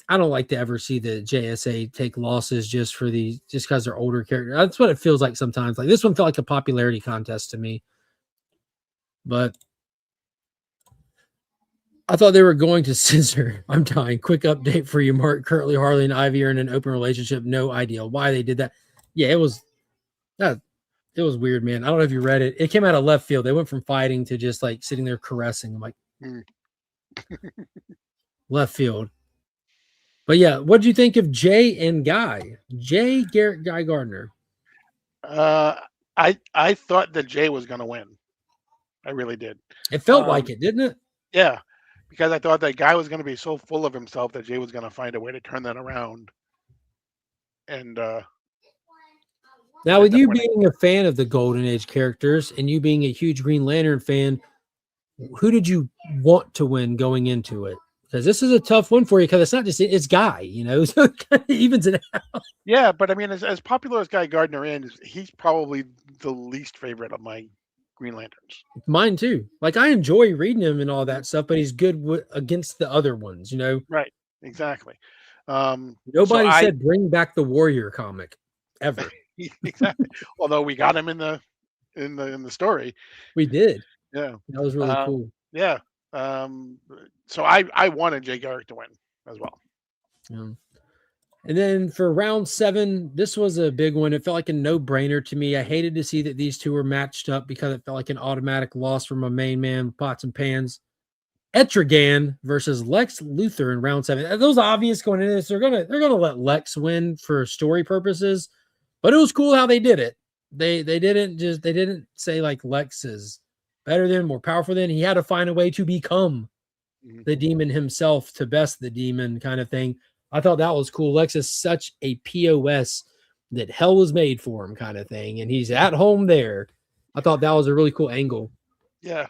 Speaker 3: don't like to ever see the JSA take losses just because they're older characters. That's what it feels like sometimes. Like, this one felt like a popularity contest to me. But I thought they were going to scissor. I'm dying. Quick update for you, Mark. Currently, Harley and Ivy are in an open relationship. No idea why they did that. Yeah, it was weird, man. I don't know if you read it. It came out of left field. They went from fighting to just like sitting there caressing. I'm like, left field. But yeah, what did you think of Jay and Guy? Jay Garrett, Guy Gardner.
Speaker 4: I thought that Jay was going to win. I really did.
Speaker 3: It felt like it, didn't it?
Speaker 4: Yeah, because I thought that Guy was going to be so full of himself that Jay was going to find a way to turn that around. And
Speaker 3: now, with you being a fan of the Golden Age characters and you being a huge Green Lantern fan, who did you want to win going into it? Because this is a tough one for you, because it's not just it's Guy, so it kind of evens it out.
Speaker 4: Yeah, but I mean, as popular as Guy Gardner is, he's probably the least favorite of my Green Lanterns.
Speaker 3: Mine too. Like, I enjoy reading him and all that stuff, but he's good against the other ones,
Speaker 4: Right, exactly.
Speaker 3: Nobody said bring back the Warrior comic ever.
Speaker 4: Exactly. Although we got him in the story.
Speaker 3: We did.
Speaker 4: Yeah,
Speaker 3: that was really cool.
Speaker 4: Yeah. So I wanted Jay Garrett to win as well.
Speaker 3: Yeah. And then for round 7, this was a big one. It felt like a no-brainer to me. I hated to see that these two were matched up because it felt like an automatic loss for my main man, Pots and Pans. Etrigan versus Lex Luthor in round 7. Those obvious going into this. They're gonna let Lex win for story purposes, but it was cool how they did it. They didn't say like Lex is better than, more powerful than. He had to find a way to become the demon himself to best the demon kind of thing. I thought that was cool. Lex is such a POS that hell was made for him kind of thing, and he's at home there. I thought that was a really cool angle.
Speaker 4: Yeah.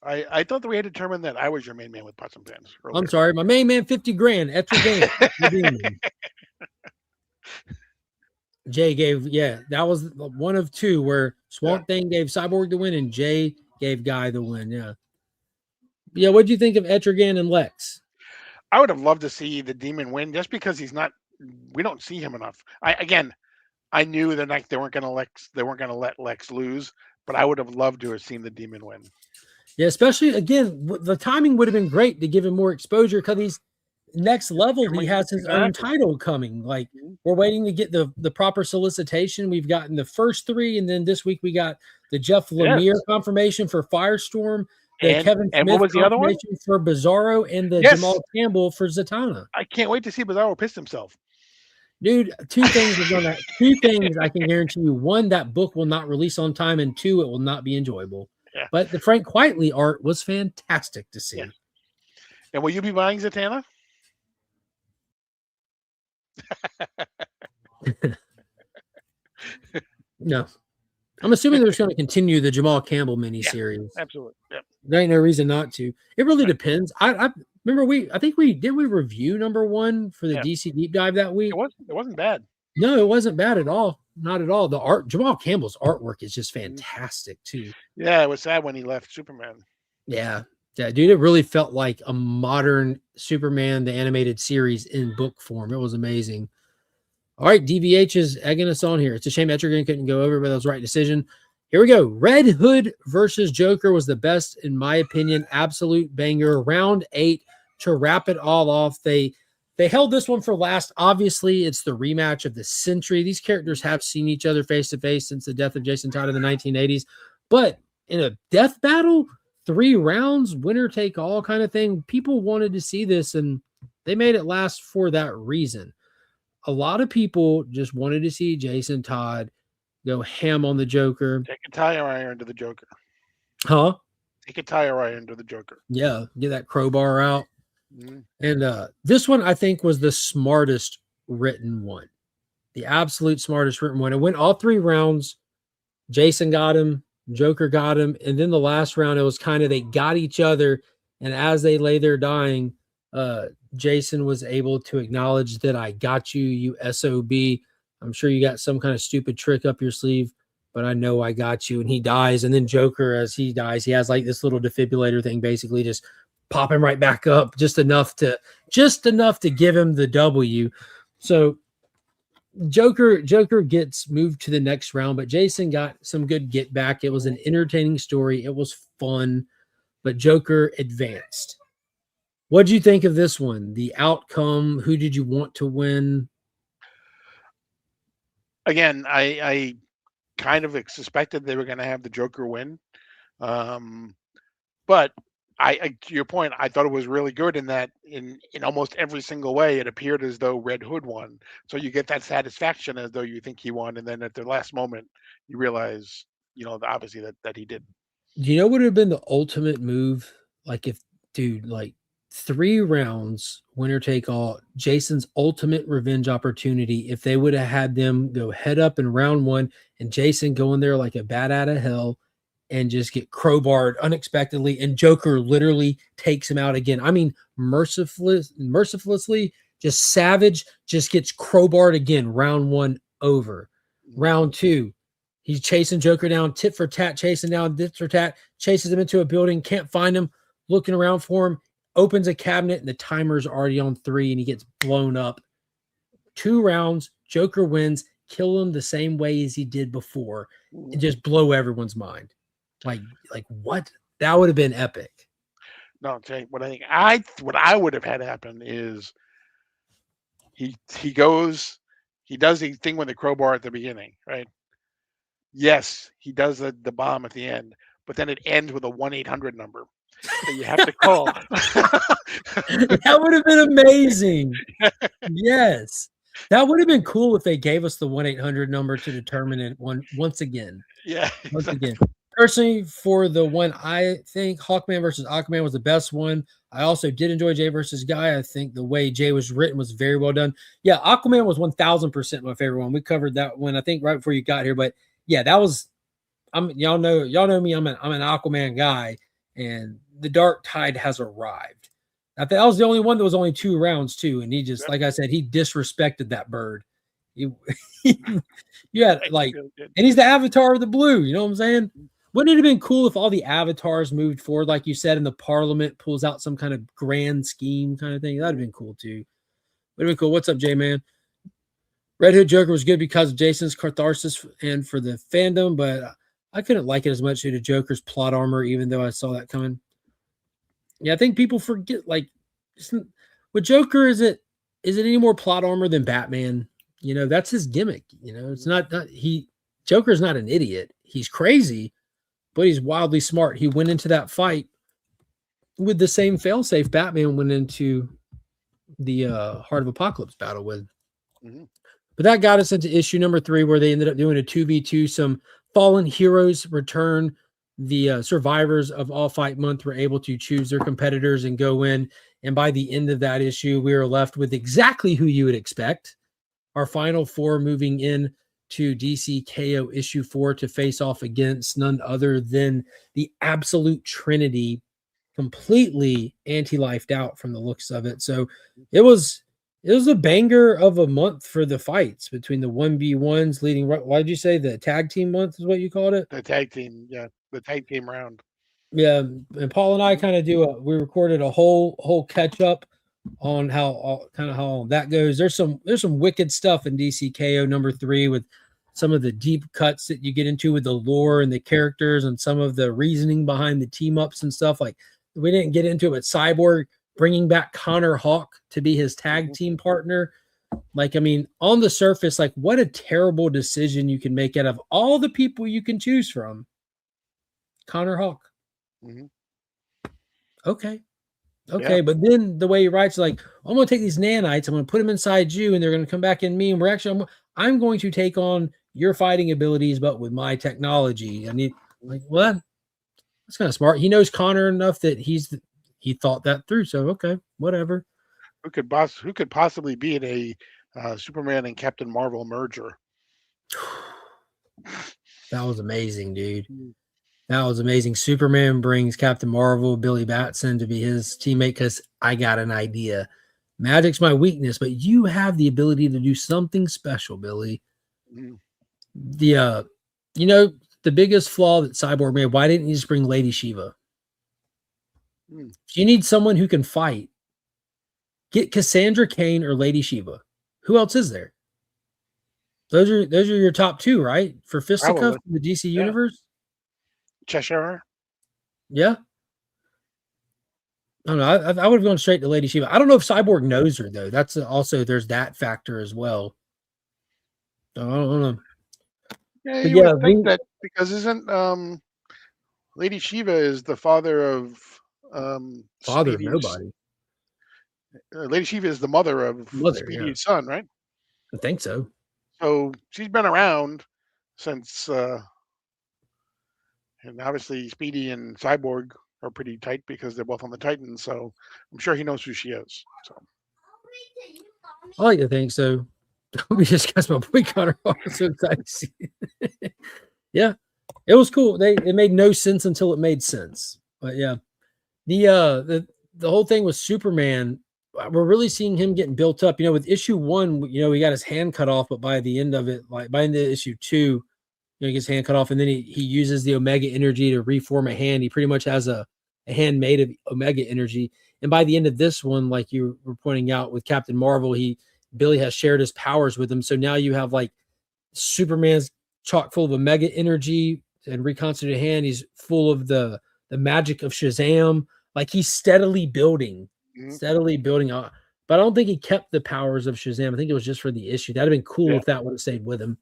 Speaker 4: I thought that we had determined that I was your main man with Pots and Pans earlier.
Speaker 3: I'm sorry, my main man, 50 grand, Etrigan. Jay gave, that was one of two where Swamp Thing gave Cyborg the win and Jay gave Guy the win. Yeah. What do you think of Etrigan and Lex?
Speaker 4: I would have loved to see the demon win just because we don't see him enough. I knew that they weren't going to let Lex lose, but I would have loved to have seen the demon win.
Speaker 3: Yeah, especially again, the timing would have been great to give him more exposure because he's next level. He has his own title coming. Like, we're waiting to get the proper solicitation. We've gotten the first 3, and then this week we got the Jeff Lemire confirmation for Firestorm, the Kevin Smith
Speaker 4: what was the other one
Speaker 3: for Bizarro, and the Jamal Campbell for Zatanna.
Speaker 4: I can't wait to see Bizarro piss himself.
Speaker 3: Dude, two things I can guarantee you. 1, that book will not release on time, and 2, it will not be enjoyable. Yeah. But the Frank Quitely art was fantastic to see. Yeah.
Speaker 4: And will you be buying Zatanna?
Speaker 3: No. I'm assuming they're just going to continue the Jamal Campbell miniseries.
Speaker 4: Yeah, absolutely. Yep.
Speaker 3: There ain't no reason not to. It really depends. I remember we review number 1 for the DC Deep Dive that week.
Speaker 4: It wasn't bad.
Speaker 3: No, it wasn't bad at all. Not at all. The art, Jamal Campbell's artwork is just fantastic too.
Speaker 4: Yeah, it was sad when he left Superman.
Speaker 3: Yeah, dude, it really felt like a modern Superman, the animated series, in book form. It was amazing. All right, DVH is egging us on here. It's a shame Etrigan couldn't go over, but that was the right decision. Here we go. Red Hood versus Joker was the best, in my opinion. Absolute banger. Round 8 to wrap it all off. They held this one for last. Obviously, it's the rematch of the century. These characters have seen each other face to face since the death of Jason Todd in the 1980s. But in a death battle, 3 rounds, winner take all kind of thing, people wanted to see this, and they made it last for that reason. A lot of people just wanted to see Jason Todd go ham on the Joker.
Speaker 4: Take a tire iron to the Joker.
Speaker 3: Huh?
Speaker 4: Take a tire iron to the Joker.
Speaker 3: Yeah, get that crowbar out. And this one, I think, was the smartest written one. The absolute smartest written one. It went all 3 rounds. Jason got him. Joker got him. And then the last round, it was kind of they got each other. And as they lay there dying, Jason was able to acknowledge that I got you, you SOB. I'm sure you got some kind of stupid trick up your sleeve, but I know I got you. And he dies. And then Joker, as he dies, he has like this little defibrillator thing, basically just pop him right back up, just enough to give him the W. So Joker gets moved to the next round, but Jason got some good get back. It was an entertaining story. It was fun, but Joker advanced. What did you think of this one? The outcome? Who did you want to win?
Speaker 4: Again, I kind of suspected they were going to have the Joker win, but I to your point, I thought it was really good in that in almost every single way, it appeared as though Red Hood won. So you get that satisfaction as though you think he won, and then at the last moment, you realize, obviously that he did.
Speaker 3: Do you know what would have been the ultimate move? Like if, dude, like 3 rounds, winner take all, Jason's ultimate revenge opportunity. If they would have had them go head up in round 1 and Jason go in there like a bat out of hell and just get crowbarred unexpectedly, and Joker literally takes him out again. I mean, mercilessly, just savage, just gets crowbarred again. Round 1 over. Round 2, he's chasing Joker down, tit for tat, chasing down, tit for tat, chases him into a building, can't find him, looking around for him, opens a cabinet, and the timer's already on 3, and he gets blown up. 2 rounds, Joker wins, kill him the same way as he did before, and just blow everyone's mind. Like what? That would have been epic.
Speaker 4: No, Jay, what I would have had happen is he goes, he does the thing with the crowbar at the beginning, right? Yes, he does the bomb at the end, but then it ends with a 1-800 number that you have to call.
Speaker 3: That would have been amazing. Yes. That would have been cool if they gave us the 1-800 number to determine it once again.
Speaker 4: Yeah.
Speaker 3: Once again. Personally, for the one, I think Hawkman versus Aquaman was the best one. I also did enjoy Jay versus Guy. I think the way Jay was written was very well done. Yeah, Aquaman was 1000% my favorite one. We covered that one, I think, right before you got here. But yeah, that was y'all know me. I'm an Aquaman guy, and the Dark Tide has arrived. I think that was the only one that was only 2 rounds too, and he just, like I said, he disrespected that bird. You had like, and he's the avatar of the blue. You know what I'm saying? Wouldn't it have been cool if all the avatars moved forward, like you said, and the Parliament pulls out some kind of grand scheme kind of thing? That'd have been cool too. Would have been cool. What's up, J Man? Red Hood Joker was good because of Jason's catharsis and for the fandom, but I couldn't like it as much due to Joker's plot armor, even though I saw that coming. Yeah, I think people forget, like, with Joker, is it any more plot armor than Batman? You know, that's his gimmick. You know, it's not Joker's not an idiot. He's crazy, but he's wildly smart. He went into that fight with the same failsafe Batman went into the Heart of Apocalypse battle with. Mm-hmm. But that got us into issue number 3, where they ended up doing a 2v2. Some fallen heroes return. The survivors of All Fight Month were able to choose their competitors and go in. And by the end of that issue, we were left with exactly who you would expect. Our final 4 moving in to DC KO issue 4 to face off against none other than the absolute trinity, completely anti-lifed out from the looks of it. So it was a banger of a month for the fights between the 1v1s leading. Why did you say the tag team month is what you called it?
Speaker 4: The tag team, yeah, the tag team round.
Speaker 3: Yeah, and Paul and I kind of we recorded a whole catch up on how that goes. There's some wicked stuff in DC KO number 3 with some of the deep cuts that you get into with the lore and the characters and some of the reasoning behind the team ups and stuff. Like, we didn't get into it, but Cyborg bringing back Connor Hawk to be his tag team partner. Like, I mean, on the surface, like, what a terrible decision you can make out of all the people you can choose from. Connor Hawk. Mm-hmm. Okay. Yeah. But then the way he writes, like, I'm going to take these nanites, I'm going to put them inside you, and they're going to come back in me, and I'm going to take on your fighting abilities, but with my technology. I mean, like, well, that's kind of smart. He knows Connor enough that he thought that through. So, okay, whatever.
Speaker 4: Who could possibly be in a Superman and Captain Marvel merger?
Speaker 3: That was amazing, dude. That was amazing. Superman brings Captain Marvel, Billy Batson, to be his teammate because I got an idea. Magic's my weakness, but you have the ability to do something special, Billy. The biggest flaw that Cyborg made, why didn't you just bring Lady Shiva? If you need someone who can fight, get Cassandra Cain or Lady Shiva. Who else is there? Those are your top 2, right? For fisticuffs in the DC universe?
Speaker 4: Cheshire.
Speaker 3: Yeah. I don't know. I would have gone straight to Lady Shiva. I don't know if Cyborg knows her, though. That's also, there's that factor as well. I don't know.
Speaker 4: Yeah, you would think that, because isn't Lady Shiva is the father of
Speaker 3: father of nobody.
Speaker 4: Lady Shiva is the mother of Speedy's son, right?
Speaker 3: I think so.
Speaker 4: So she's been around since, and obviously Speedy and Cyborg are pretty tight because they're both on the Titans. So I'm sure he knows who she is. So
Speaker 3: I like to think so. We just got my boy Connor. I'm so excited to see it. Yeah, it was cool. It made no sense until it made sense. But yeah, the whole thing with Superman, we're really seeing him getting built up. You know, with issue 1, he got his hand cut off, but by the end of it, like by the end of issue 2, he gets his hand cut off, and then he uses the Omega energy to reform a hand. He pretty much has a hand made of Omega energy. And by the end of this one, like you were pointing out with Captain Marvel, Billy has shared his powers with him. So now you have like Superman's chock full of Omega energy and reconstituted hand. He's full of the magic of Shazam. Like, he's steadily building. but I don't think he kept the powers of Shazam. I think it was just for the issue. That'd have been cool if that would have stayed with him.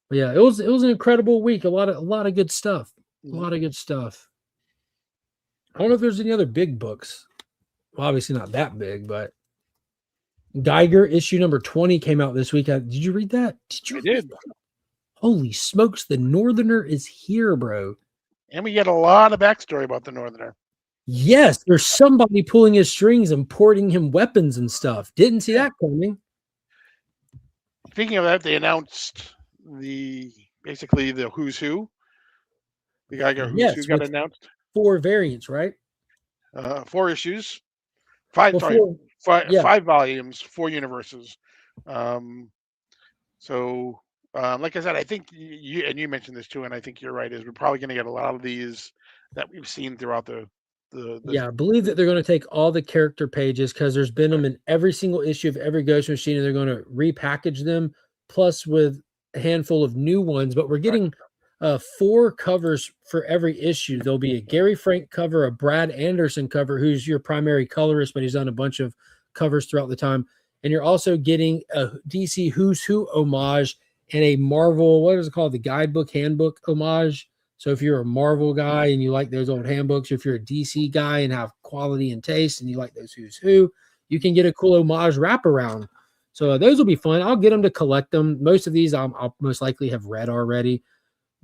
Speaker 3: But yeah, it was an incredible week. A lot of good stuff. A lot of good stuff. I don't know if there's any other big books. Well, obviously not that big, but Geiger issue number 20 came out this week. Did you read that?
Speaker 4: I did.
Speaker 3: Holy smokes, the Northerner is here, bro.
Speaker 4: And we get a lot of backstory about the Northerner.
Speaker 3: Yes, there's somebody pulling his strings and porting him weapons and stuff. Didn't see that coming.
Speaker 4: Speaking of that, they announced basically the who's who. The Geiger who's who got announced.
Speaker 3: 4 variants, right?
Speaker 4: 4 issues. 5 volumes, 4 universes. Like I said, I think you mentioned this too, and I think you're right. Is we're probably going to get a lot of these that we've seen throughout the.
Speaker 3: I believe that they're going to take all the character pages because there's been them in every single issue of every Ghost Machine, and they're going to repackage them, plus with a handful of new ones. But we're getting 4 covers for every issue. There'll be a Gary Frank cover, a Brad Anderson cover, who's your primary colorist, but he's done a bunch of covers throughout the time. And you're also getting a DC Who's Who homage and a Marvel, what is it called? The guidebook, handbook homage. So if you're a Marvel guy and you like those old handbooks, or if you're a DC guy and have quality and taste and you like those Who's Who, you can get a cool homage wraparound. So those will be fun. I'll get them to collect them. Most of these I'll most likely have read already.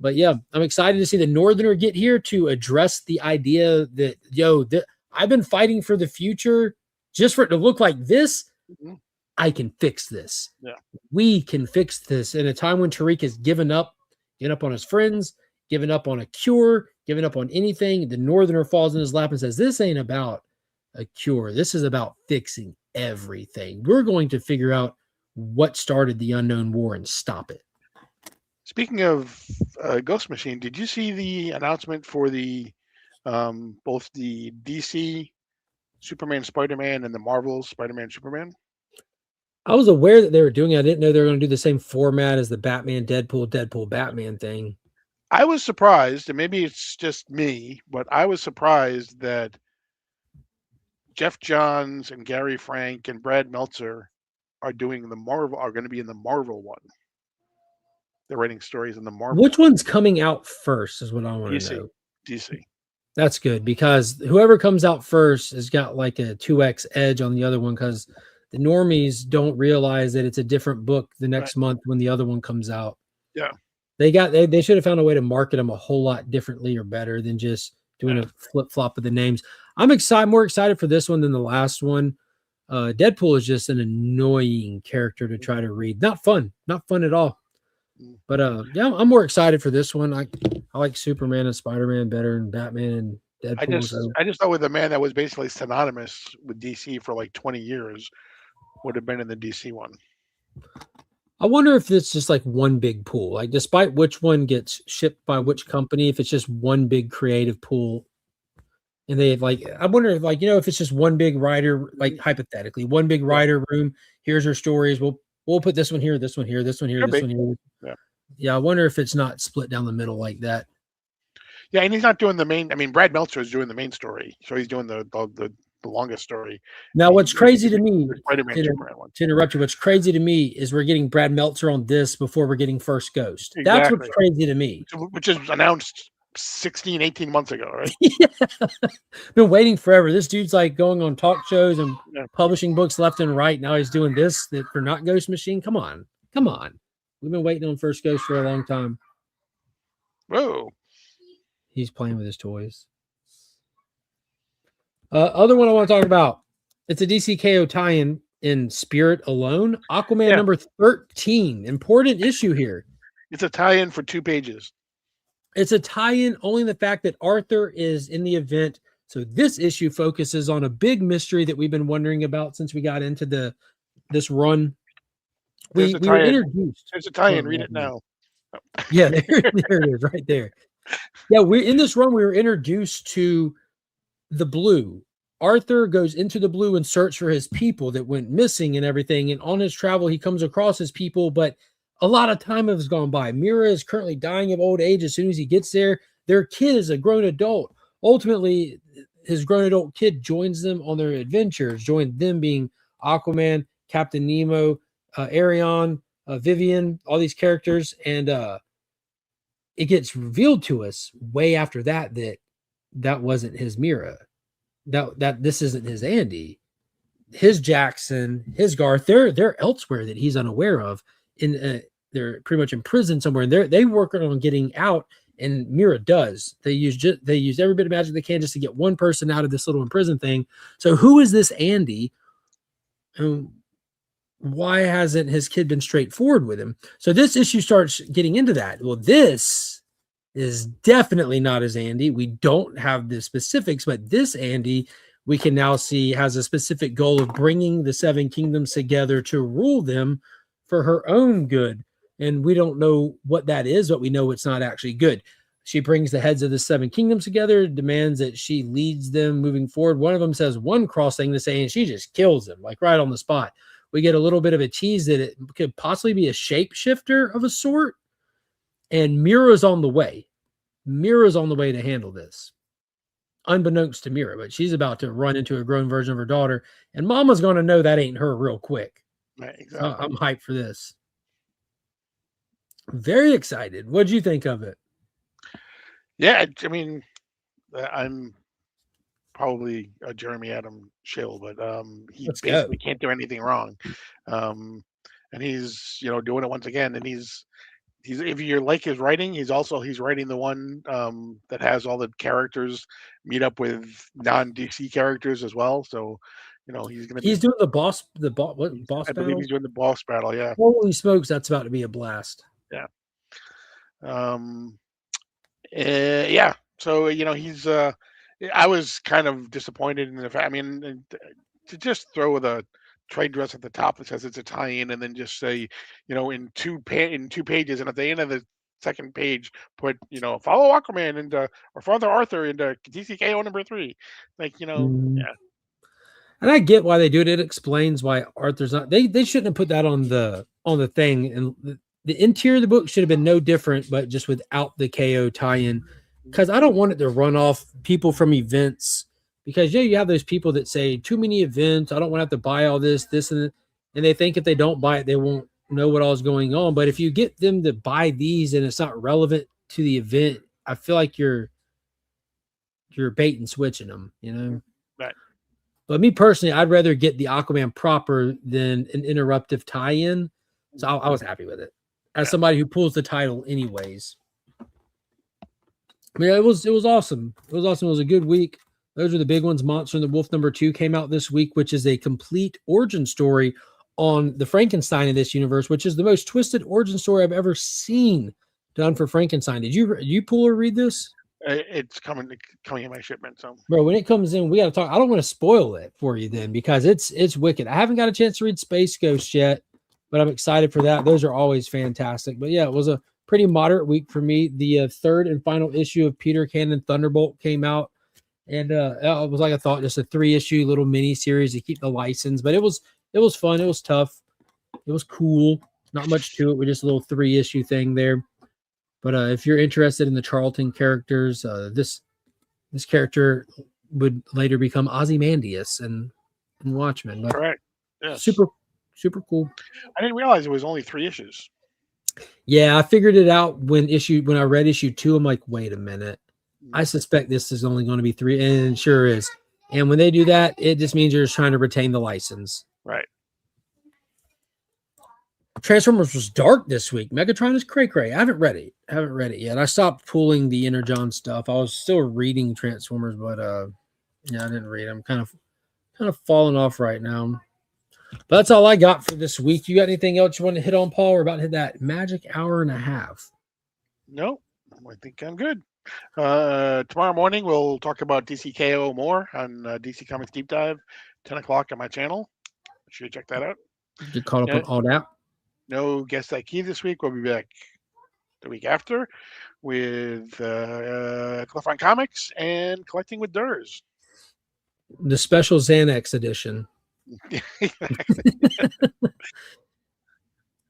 Speaker 3: But yeah, I'm excited to see the Northerner get here to address the idea that, I've been fighting for the future just for it to look like this.
Speaker 4: Mm-hmm.
Speaker 3: I can fix this.
Speaker 4: Yeah.
Speaker 3: We can fix this in a time when Tariq has given up on his friends, given up on a cure, given up on anything. The Northerner falls in his lap and says, this ain't about a cure. This is about fixing everything. We're going to figure out what started the unknown war and stop it.
Speaker 4: Speaking of Ghost Machine, did you see the announcement for the both the DC Superman Spider-Man and the Marvel Spider-Man Superman?
Speaker 3: I was aware that they were doing it. I didn't know they were going to do the same format as the Batman, Deadpool, Batman thing.
Speaker 4: I was surprised, and maybe it's just me, but I was surprised that Jeff Johns and Gary Frank and Brad Meltzer are going to be in the Marvel one. They're writing stories in the Marvel.
Speaker 3: Which one's coming out first is what I want to know.
Speaker 4: DC.
Speaker 3: That's good, because whoever comes out first has got like a 2x edge on the other one, because the normies don't realize that it's a different book the next month when the other one comes out.
Speaker 4: Yeah.
Speaker 3: They should have found a way to market them a whole lot differently or better than just doing a flip-flop of the names. I'm more excited for this one than the last one. Deadpool is just an annoying character to try to read. Not fun at all. But I'm more excited for this one. I like Superman and Spider-Man better than Batman and Deadpool.
Speaker 4: I just thought with a man that was basically synonymous with DC for like 20 years would have been in the DC one.
Speaker 3: I wonder if it's just like one big pool, like despite which one gets shipped by which company, if it's just one big creative pool. And they I wonder if if it's just one big writer, like hypothetically, one big writer room, here's our stories. We'll put this one here, this one here, this one here, this one here. Yeah, I wonder if it's not split down the middle like that.
Speaker 4: Yeah, and he's not doing the main. I mean, Brad Meltzer is doing the main story, so he's doing the longest story.
Speaker 3: Now, what's crazy to me, to interrupt you, what's crazy to me is we're getting Brad Meltzer on this before we're getting First Ghost. Exactly. That's what's crazy to me.
Speaker 4: Which is announced 16, 18 months ago, right?
Speaker 3: Been waiting forever. This dude's like going on talk shows and publishing books left and right. Now he's doing this for not Ghost Machine. Come on. We've been waiting on First Ghost for a long time.
Speaker 4: Whoa.
Speaker 3: He's playing with his toys. Other one I want to talk about. It's a DCKO tie-in in Spirit Alone. Aquaman number 13. Important issue here.
Speaker 4: It's a tie-in for 2 pages.
Speaker 3: It's a tie-in only in the fact that Arthur is in the event. So this issue focuses on a big mystery that we've been wondering about since we got into this run. We were introduced.
Speaker 4: There's a tie-in. Read it now.
Speaker 3: Yeah, there it is, right there. Yeah, in this run, we were introduced to the Blue. Arthur goes into the Blue in search for his people that went missing and everything. And on his travel, he comes across his people, but a lot of time has gone by. Mira is currently dying of old age. As soon as he gets there, their kid is a grown adult. Ultimately, his grown adult kid joins them on their adventures, joined them being Aquaman, Captain Nemo, Arion, Vivian, all these characters. And it gets revealed to us way after that that wasn't his Mira. That this isn't his Andy. His Jackson, his Garth, they're elsewhere that he's unaware of. They're pretty much in prison somewhere. And they working on getting out, and Mira does. They use every bit of magic they can just to get one person out of this little imprisoned thing. So who is this Andy? And why hasn't his kid been straightforward with him? So this issue starts getting into that. Well, this is definitely not his Andy. We don't have the specifics, but this Andy we can now see has a specific goal of bringing the seven kingdoms together to rule them for her own good. And we don't know what that is, but we know it's not actually good. She brings the heads of the seven kingdoms together, demands that she leads them moving forward. One of them says one cross thing to say, and she just kills them, like right on the spot. We get a little bit of a tease that it could possibly be a shapeshifter of a sort. And Mira's on the way. Mira's on the way to handle this, unbeknownst to Mira, but she's about to run into a grown version of her daughter, and Mama's going to know that ain't her real quick.
Speaker 4: Right, exactly.
Speaker 3: I'm hyped for this. Very excited. What'd you think of it?
Speaker 4: Yeah, I mean, I'm probably a Jeremy Adams shill, but he basically can't do anything wrong. And he's, doing it once again. And he's if you like his writing, he's writing the one that has all the characters meet up with non-DC characters as well. So, he's
Speaker 3: doing the boss
Speaker 4: I believe
Speaker 3: battle?
Speaker 4: he's doing the boss battle, yeah.
Speaker 3: Holy smokes, that's about to be a blast.
Speaker 4: Yeah. Yeah. So, he's I was kind of disappointed in the fact, I mean, to just throw the trade dress at the top that says it's a tie-in, and then just say, in two pages, and at the end of the second page, put, follow Aquaman and or Father Arthur into DCKO number 3. Like, yeah.
Speaker 3: And I get why they do it. It explains why Arthur's not. They shouldn't have put that on the thing. And the interior of the book should have been no different, but just without the KO tie-in. Because I don't want it to run off people from events. Because you have those people that say too many events. I don't want to have to buy all this, and they think if they don't buy it, they won't know what all is going on. But if you get them to buy these and it's not relevant to the event, I feel like you're bait and switching them.
Speaker 4: Right.
Speaker 3: But me personally, I'd rather get the Aquaman proper than an interruptive tie-in. So I was happy with it. As somebody who pulls the title anyways. I mean, it was awesome. It was awesome. It was a good week. Those are the big ones. Monster and the Wolf #2 came out this week, which is a complete origin story on the Frankenstein of this universe, which is the most twisted origin story I've ever seen done for Frankenstein. Did you pull or read this?
Speaker 4: It's coming in my shipment. So,
Speaker 3: bro, when it comes in, we got to talk. I don't want to spoil it for you then, because it's wicked. I haven't got a chance to read Space Ghost yet, but I'm excited for that. Those are always fantastic. But yeah, it was a pretty moderate week for me. The third and final issue of Peter Cannon Thunderbolt came out, and it was like I thought, just a 3-issue little mini series to keep the license. But it was fun. It was tough. It was cool. Not much to it. We're just a little 3-issue thing there. But if you're interested in the Charlton characters, this character would later become Ozymandias in Watchmen. But
Speaker 4: correct. Yes.
Speaker 3: Super cool.
Speaker 4: I didn't realize it was only 3 issues.
Speaker 3: Yeah, I figured it out when I read issue 2. I'm like, wait a minute. I suspect this is only going to be 3, and it sure is. And when they do that, it just means you're just trying to retain the license.
Speaker 4: Right.
Speaker 3: Transformers was dark this week. Megatron is cray-cray. I haven't read it yet. I stopped pulling the Energon stuff. I was still reading Transformers, but yeah, I didn't read. I'm kind of falling off right now. But that's all I got for this week. You got anything else you want to hit on, Paul? We're about to hit that magic hour and a half.
Speaker 4: No, I think I'm good. Tomorrow morning we'll talk about DCKO more on DC Comics Deep Dive, 10 o'clock on my channel. Make sure you check that out.
Speaker 3: Get caught up on all that.
Speaker 4: No guest IQ this week. We'll be back the week after with Cliff on Comics and Collecting with Durs.
Speaker 3: The special Xanax edition.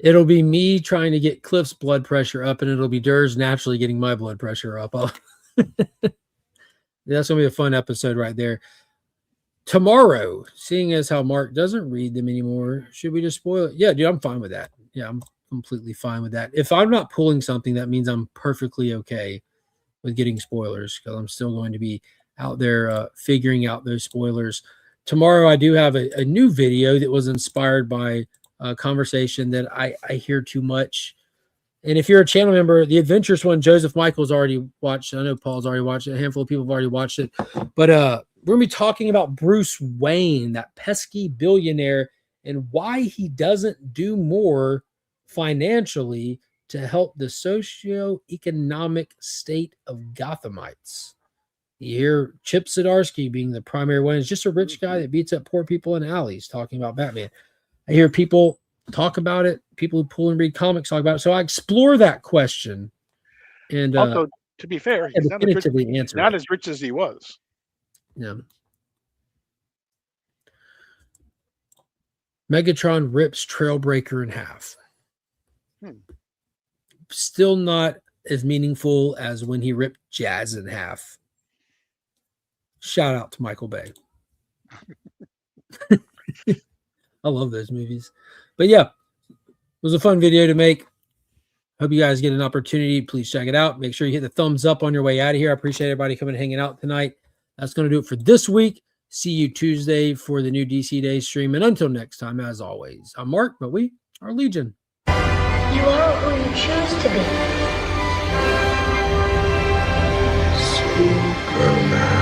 Speaker 3: It'll be me trying to get Cliff's blood pressure up, and it'll be Durs naturally getting my blood pressure up. That's gonna be a fun episode right there. Tomorrow, seeing as how Mark doesn't read them anymore, should we just spoil it? Yeah, dude, I'm fine with that. Yeah, I'm completely fine with that. If I'm not pulling something, that means I'm perfectly okay with getting spoilers, because I'm still going to be out there figuring out those spoilers. Tomorrow, I do have a new video that was inspired by a conversation that I hear too much. And if you're a channel member, the adventurous one, Joseph Michael's already watched. I know Paul's already watched it. A handful of people have already watched it. But we're going to be talking about Bruce Wayne, that pesky billionaire, and why he doesn't do more financially to help the socio-economic state of Gothamites. You hear Chip Zdarsky being the primary one. He's just a rich guy that beats up poor people in alleys talking about Batman. I hear people talk about it. People who pull and read comics talk about it. So I explore that question. And
Speaker 4: also, to be fair, he's not as rich as he was.
Speaker 3: Yeah. Megatron rips Trailbreaker in half. Still not as meaningful as when he ripped Jazz in half. Shout out to Michael Bay. I love those movies. But yeah, it was a fun video to make. Hope you guys get an opportunity. Please check it out. Make sure you hit the thumbs up on your way out of here. I appreciate everybody coming and hanging out tonight. That's going to do it for this week. See you Tuesday for the new DC Day stream. And until next time, as always, I'm Mark, but we are Legion.
Speaker 2: You are who you choose to be.
Speaker 5: Superman.